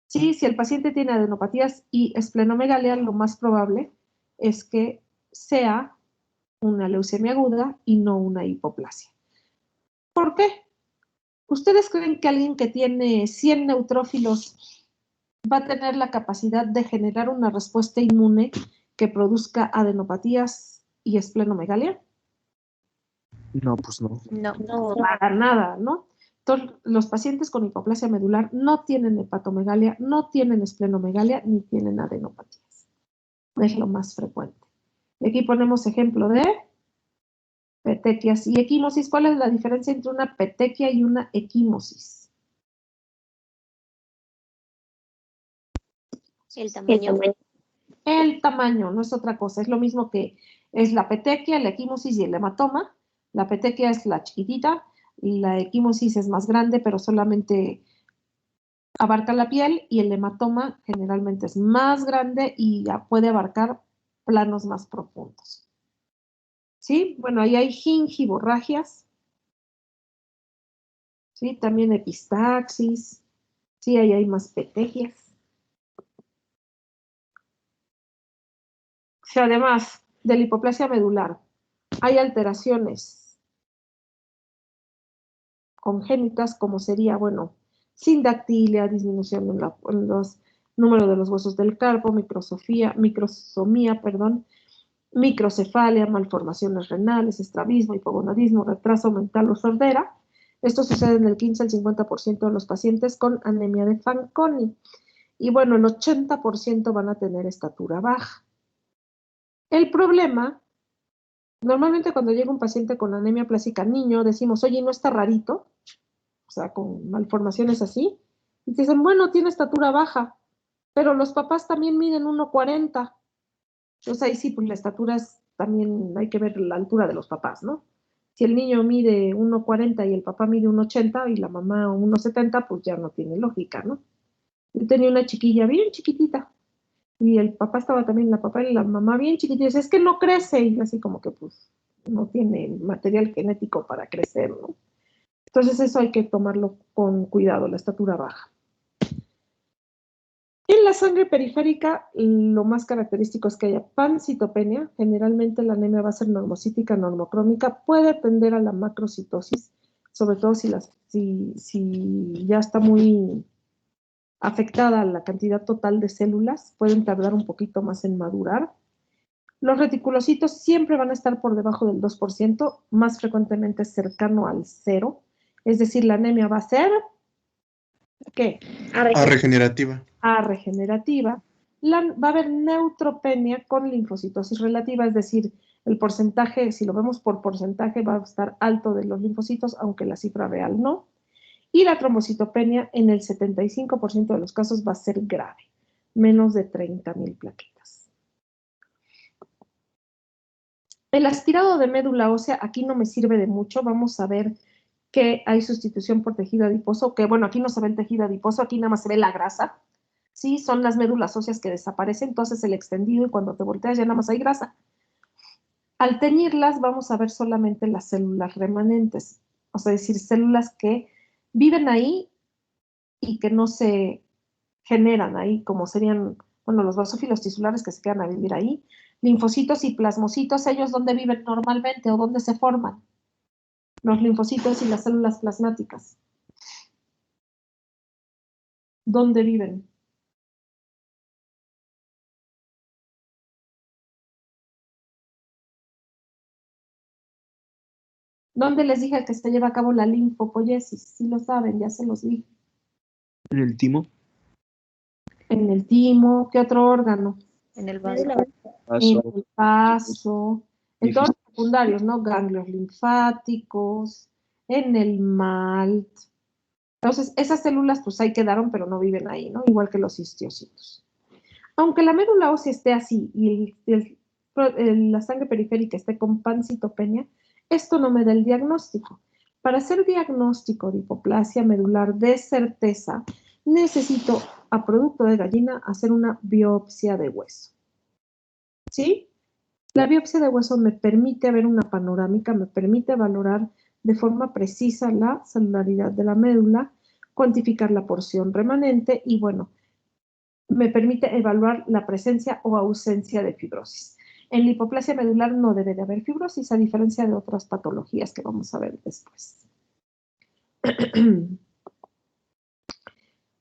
Sí, si el paciente tiene adenopatías y esplenomegalia, lo más probable es que sea una leucemia aguda y no una hipoplasia. ¿Por qué? ¿Ustedes creen que alguien que tiene 100 neutrófilos va a tener la capacidad de generar una respuesta inmune que produzca adenopatías y esplenomegalia? No, pues no. No. Para nada, ¿no? Entonces, los pacientes con hipoplasia medular no tienen hepatomegalia, no tienen esplenomegalia, ni tienen adenopatías. Es lo más frecuente. Y aquí ponemos ejemplo de petequias y equimosis. ¿Cuál es la diferencia entre una petequia y una equimosis? El tamaño. El tamaño, no es otra cosa. Es lo mismo que es la petequia, la equimosis y el hematoma. La petequia es la chiquitita, y la equimosis es más grande, pero solamente abarca la piel, y el hematoma generalmente es más grande y ya puede abarcar planos más profundos. ¿Sí? Bueno, ahí hay gingivorragias. ¿Sí? También epistaxis. Sí, ahí hay más petequias. Si además de la hipoplasia medular hay alteraciones congénitas, como sería, bueno, sindactilia, disminución en los números de los huesos del carpo, microsomía, microcefalia, malformaciones renales, estrabismo, hipogonadismo, retraso mental o sordera. Esto sucede en el 15 al 50% de los pacientes con anemia de Fanconi. Y bueno, el 80% van a tener estatura baja. El problema, normalmente cuando llega un paciente con anemia plásica niño, decimos, oye, ¿no está rarito? O sea, con malformaciones así. Y te dicen, bueno, tiene estatura baja, pero los papás también miden 1,40. Entonces ahí sí, pues la estatura es, también hay que ver la altura de los papás, ¿no? Si el niño mide 1,40 y el papá mide 1,80 y la mamá 1,70, pues ya no tiene lógica, ¿no? Yo tenía una chiquilla bien chiquitita y el papá estaba también, la papá y la mamá bien chiquititos, y dice, es que no crece, y así como que pues no tiene material genético para crecer, ¿no? Entonces eso hay que tomarlo con cuidado, la estatura baja. En la sangre periférica, lo más característico es que haya pancitopenia. Generalmente la anemia va a ser normocítica, normocrómica. Puede tender a la macrocitosis, sobre todo si ya está muy afectada la cantidad total de células. Pueden tardar un poquito más en madurar. Los reticulocitos siempre van a estar por debajo del 2%, más frecuentemente cercano al 0. Es decir, la anemia va a ser, ¿qué? Regenerativa. Regenerativa. Va a haber neutropenia con linfocitosis relativa, es decir, el porcentaje, si lo vemos por porcentaje, va a estar alto de los linfocitos, aunque la cifra real no. Y la trombocitopenia en el 75% de los casos va a ser grave, menos de 30,000 plaquetas. El aspirado de médula ósea aquí no me sirve de mucho. Vamos a ver que hay sustitución por tejido adiposo, que bueno, aquí no se ve el tejido adiposo, aquí nada más se ve la grasa. Sí, son las médulas óseas que desaparecen, entonces el extendido, y cuando te volteas ya nada más hay grasa. Al teñirlas vamos a ver solamente las células remanentes, o sea, es decir, células que viven ahí y que no se generan ahí, como serían, bueno, los basófilos tisulares que se quedan a vivir ahí, linfocitos y plasmocitos, ellos donde viven normalmente o donde se forman, los linfocitos y las células plasmáticas, ¿dónde viven? ¿Dónde les dije que se lleva a cabo la linfopoiesis? Sí lo saben, ya se los dije. ¿En el timo? En el timo, ¿qué otro órgano? En el vaso. En el vaso, en todos los secundarios, ¿no? Ganglios linfáticos, en el MALT. Entonces, esas células pues ahí quedaron, pero no viven ahí, ¿no? Igual que los histiocitos. Aunque la médula ósea esté así y la sangre periférica esté con pancitopenia, esto no me da el diagnóstico. Para hacer diagnóstico de hipoplasia medular de certeza, necesito, a producto de gallina, hacer una biopsia de hueso. ¿Sí? La biopsia de hueso me permite ver una panorámica, me permite valorar de forma precisa la celularidad de la médula, cuantificar la porción remanente y, bueno, me permite evaluar la presencia o ausencia de fibrosis. En la hipoplasia medular no debe de haber fibrosis, a diferencia de otras patologías que vamos a ver después.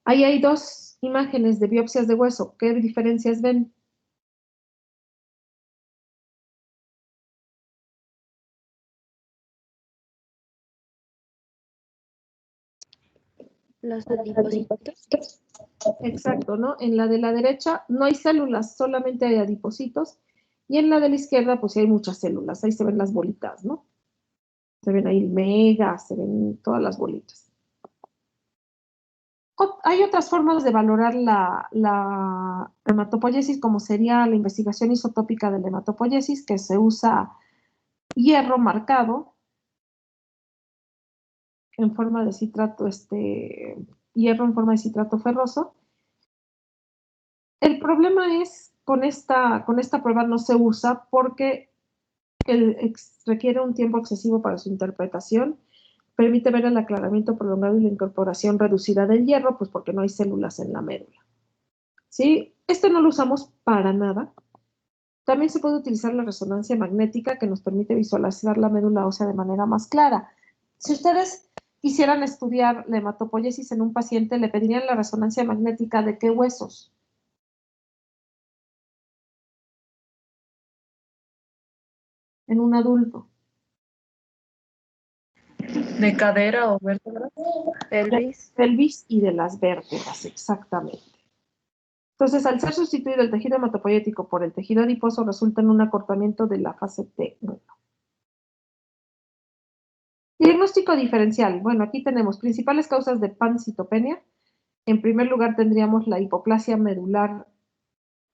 Ahí hay dos imágenes de biopsias de hueso. ¿Qué diferencias ven? Los adipocitos. Exacto, ¿no? En la de la derecha no hay células, solamente hay adipocitos. Y en la de la izquierda, pues sí hay muchas células. Ahí se ven las bolitas, ¿no? Se ven ahí megas, se ven todas las bolitas. Hay otras formas de valorar la hematopoiesis, como sería la investigación isotópica de la hematopoiesis, que se usa hierro marcado en forma de citrato, hierro en forma de citrato ferroso. El problema es con esta prueba no se usa porque requiere un tiempo excesivo para su interpretación. Permite ver el aclaramiento prolongado y la incorporación reducida del hierro, pues porque no hay células en la médula. ¿Sí? No lo usamos para nada. También se puede utilizar la resonancia magnética, que nos permite visualizar la médula ósea de manera más clara. Si ustedes quisieran estudiar la hematopoiesis en un paciente, le pedirían la resonancia magnética ¿de qué huesos? En un adulto. ¿De cadera o vértebras? Pelvis. Pelvis y de las vértebras, exactamente. Entonces, al ser sustituido el tejido hematopoiético por el tejido adiposo, resulta en un acortamiento de la fase T1. Diagnóstico diferencial. Bueno, aquí tenemos principales causas de pancitopenia. En primer lugar tendríamos la hipoplasia medular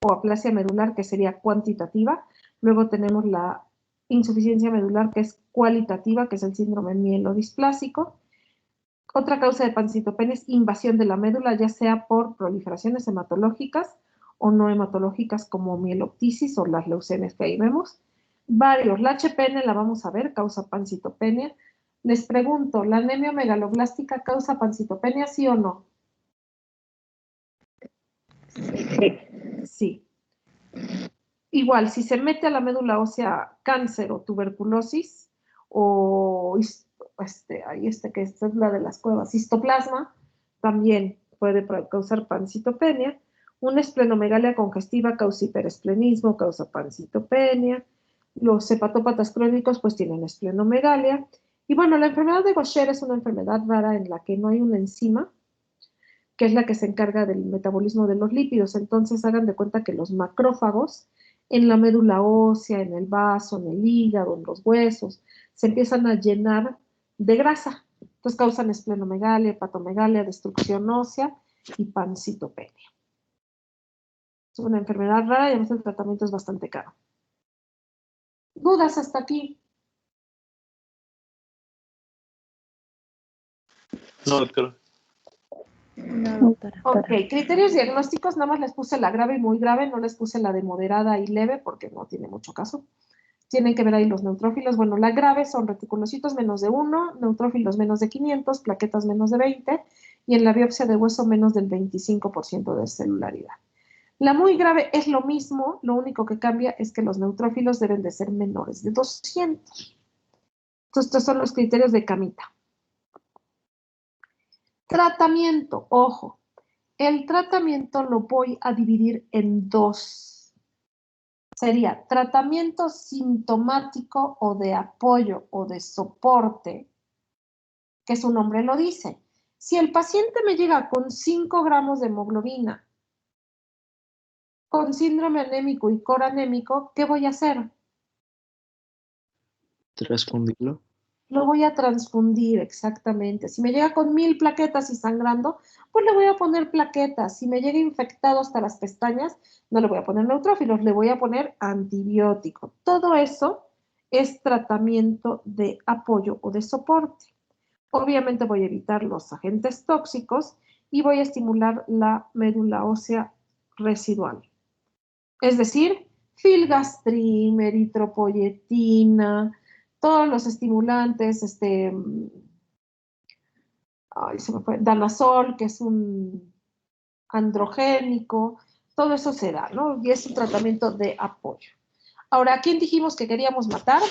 o aplasia medular, que sería cuantitativa. Luego tenemos la insuficiencia medular, que es cualitativa, que es el síndrome mielodisplásico. Otra causa de pancitopenia es invasión de la médula, ya sea por proliferaciones hematológicas o no hematológicas como mieloptisis o las leucemias que ahí vemos. Varios. La HPN la vamos a ver, causa pancitopenia. Les pregunto, ¿la anemia megaloblástica causa pancitopenia, sí o no? Sí. Igual, si se mete a la médula ósea cáncer o tuberculosis o que esta es la de las cuevas, histoplasma, también puede causar pancitopenia. Una esplenomegalia congestiva causa hiperesplenismo, causa pancitopenia. Los hepatópatas crónicos pues tienen esplenomegalia. Y bueno, la enfermedad de Gaucher es una enfermedad rara en la que no hay una enzima, que es la que se encarga del metabolismo de los lípidos. Entonces hagan de cuenta que los macrófagos en la médula ósea, en el vaso, en el hígado, en los huesos, se empiezan a llenar de grasa. Entonces causan esplenomegalia, hepatomegalia, destrucción ósea y pancitopenia. Es una enfermedad rara y además el tratamiento es bastante caro. ¿Dudas hasta aquí? No, doctora. No, doctora. Ok, criterios diagnósticos, nada más les puse la grave y muy grave, no les puse la de moderada y leve porque no tiene mucho caso. Tienen que ver ahí los neutrófilos. Bueno, la grave son reticulocitos menos de 1, neutrófilos menos de 500, plaquetas menos de 20 y en la biopsia de hueso menos del 25% de celularidad. La muy grave es lo mismo, lo único que cambia es que los neutrófilos deben de ser menores de 200. Entonces, estos son los criterios de Camita. Tratamiento, ojo, el tratamiento lo voy a dividir en dos. Sería tratamiento sintomático o de apoyo o de soporte, que su nombre lo dice. Si el paciente me llega con 5 gramos de hemoglobina, con síndrome anémico y coranémico, ¿qué voy a hacer? Transfundirlo. Lo voy a transfundir, exactamente. Si me llega con 1000 plaquetas y sangrando, pues le voy a poner plaquetas. Si me llega infectado hasta las pestañas, no le voy a poner neutrófilos, le voy a poner antibiótico. Todo eso es tratamiento de apoyo o de soporte. Obviamente voy a evitar los agentes tóxicos y voy a estimular la médula ósea residual. Es decir, filgastrim, eritropoyetina, todos los estimulantes, danazol, que es un androgénico, todo eso se da, ¿no? Y es un tratamiento de apoyo. Ahora, ¿a quién dijimos que queríamos matar?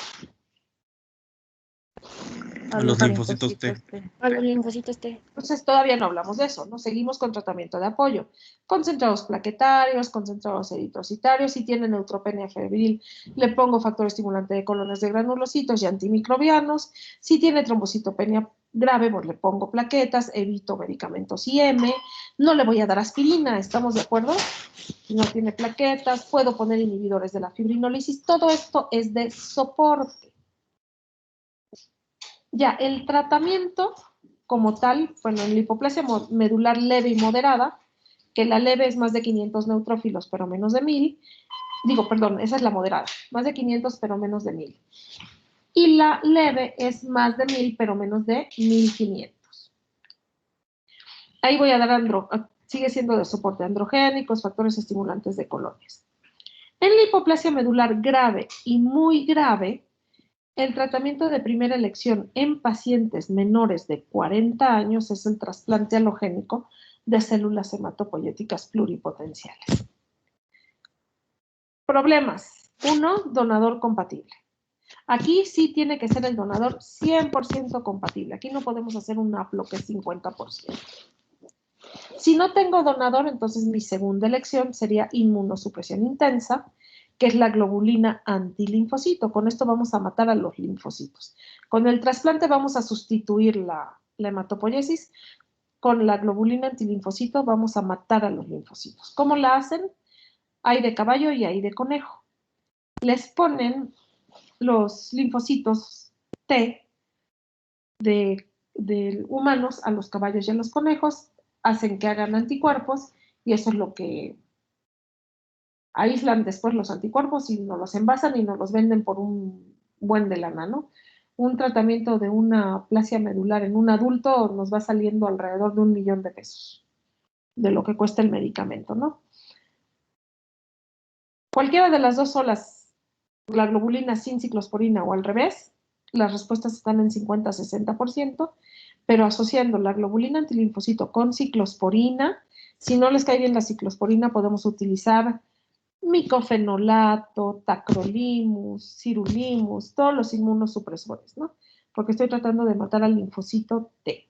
A los linfocitos T. A los linfocitos T. Entonces todavía no hablamos de eso, ¿no? Seguimos con tratamiento de apoyo. Concentrados plaquetarios, concentrados eritrocitarios, si tiene neutropenia febril, le pongo factor estimulante de colones de granulocitos y antimicrobianos. Si tiene trombocitopenia grave, pues le pongo plaquetas, evito medicamentos IM, no le voy a dar aspirina, ¿estamos de acuerdo? Si no tiene plaquetas, puedo poner inhibidores de la fibrinólisis, todo esto es de soporte. Ya, el tratamiento como tal, bueno, en lipoplasia medular leve y moderada, que la leve es más de 500 neutrófilos, pero menos de 1000, digo, perdón, esa es la moderada, más de 500, pero menos de 1000. Y la leve es más de 1000, pero menos de 1500. Ahí voy a dar sigue siendo de soporte androgénicos, factores estimulantes de colonias. En la hipoplasia medular grave y muy grave, el tratamiento de primera elección en pacientes menores de 40 años es el trasplante halogénico de células hematopoyéticas pluripotenciales. Problemas. 1, donador compatible. Aquí sí tiene que ser el donador 100% compatible. Aquí no podemos hacer un haplo que es 50%. Si no tengo donador, entonces mi segunda elección sería inmunosupresión intensa, que es la globulina antilinfocito. Con esto vamos a matar a los linfocitos. Con el trasplante vamos a sustituir la hematopoiesis. Con la globulina antilinfocito vamos a matar a los linfocitos. ¿Cómo la hacen? Hay de caballo y hay de conejo. Les ponen los linfocitos T de humanos a los caballos y a los conejos, hacen que hagan anticuerpos y eso es lo que aíslan después los anticuerpos y nos los envasan y nos los venden por un buen de lana, ¿no? Un tratamiento de una aplasia medular en un adulto nos va saliendo alrededor de $1,000,000 de lo que cuesta el medicamento, ¿no? Cualquiera de las dos solas, la globulina sin ciclosporina o al revés, las respuestas están en 50-60%, pero asociando la globulina antilinfocito con ciclosporina, si no les cae bien la ciclosporina, podemos utilizar micofenolato, tacrolimus, sirolimus, todos los inmunosupresores, ¿no? Porque estoy tratando de matar al linfocito T.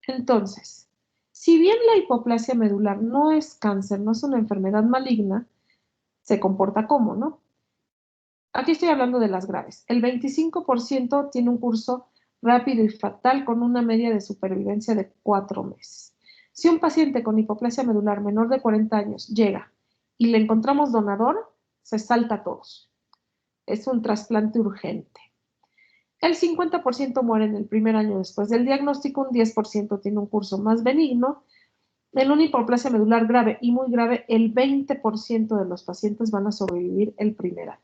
Entonces, si bien la hipoplasia medular no es cáncer, no es una enfermedad maligna, se comporta como, ¿no? Aquí estoy hablando de las graves. El 25% tiene un curso rápido y fatal con una media de supervivencia de 4 meses. Si un paciente con hipoplasia medular menor de 40 años llega y le encontramos donador, se salta a todos. Es un trasplante urgente. El 50% muere en el primer año después del diagnóstico, un 10% tiene un curso más benigno. En una hipoplasia medular grave y muy grave, el 20% de los pacientes van a sobrevivir el primer año.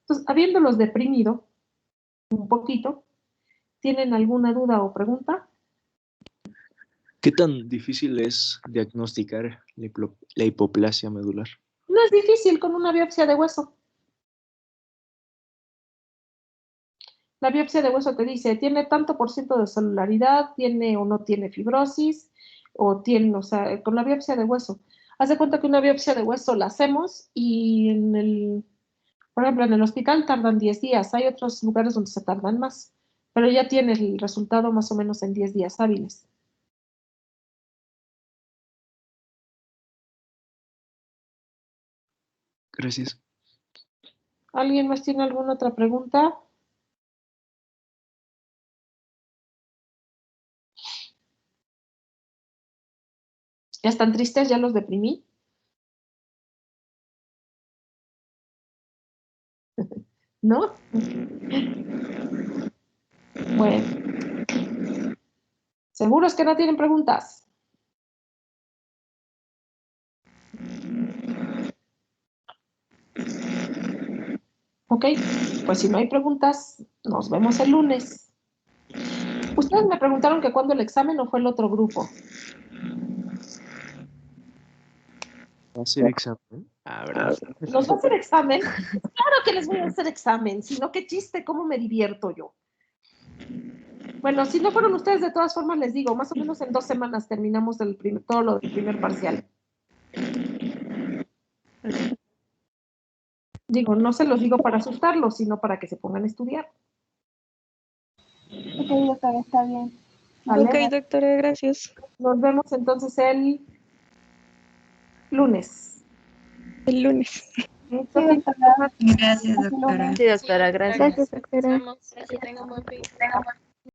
Entonces, habiéndolos deprimido un poquito, ¿tienen alguna duda o pregunta? ¿Qué tan difícil es diagnosticar la hipoplasia medular? No es difícil con una biopsia de hueso. La biopsia de hueso te dice, tiene tanto por ciento de celularidad, tiene o no tiene fibrosis, o tiene, o sea, con la biopsia de hueso. Haz de cuenta que una biopsia de hueso la hacemos y por ejemplo, en el hospital tardan 10 días. Hay otros lugares donde se tardan más, pero ya tienes el resultado más o menos en 10 días hábiles. Gracias. ¿Alguien más tiene alguna otra pregunta? ¿Ya están tristes? ¿Ya los deprimí? ¿No? Bueno. ¿Seguros que no tienen preguntas? Ok, pues si no hay preguntas, nos vemos el lunes. Ustedes me preguntaron que cuándo el examen o fue el otro grupo. ¿Va a ser examen? ¿Verdad? ¿Nos va a hacer examen? Claro que les voy a hacer examen, si no, qué chiste, cómo me divierto yo. Bueno, si no fueron ustedes, de todas formas les digo, más o menos en 2 semanas terminamos todo lo del primer parcial. Digo, no se los digo para asustarlos, sino para que se pongan a estudiar. Ok, doctora, está bien. ¿Vale? Ok, doctora, gracias. Nos vemos entonces el lunes. El lunes. Gracias, doctora. Sí, doctora, gracias. Gracias, doctora. Que tenga un buen fin.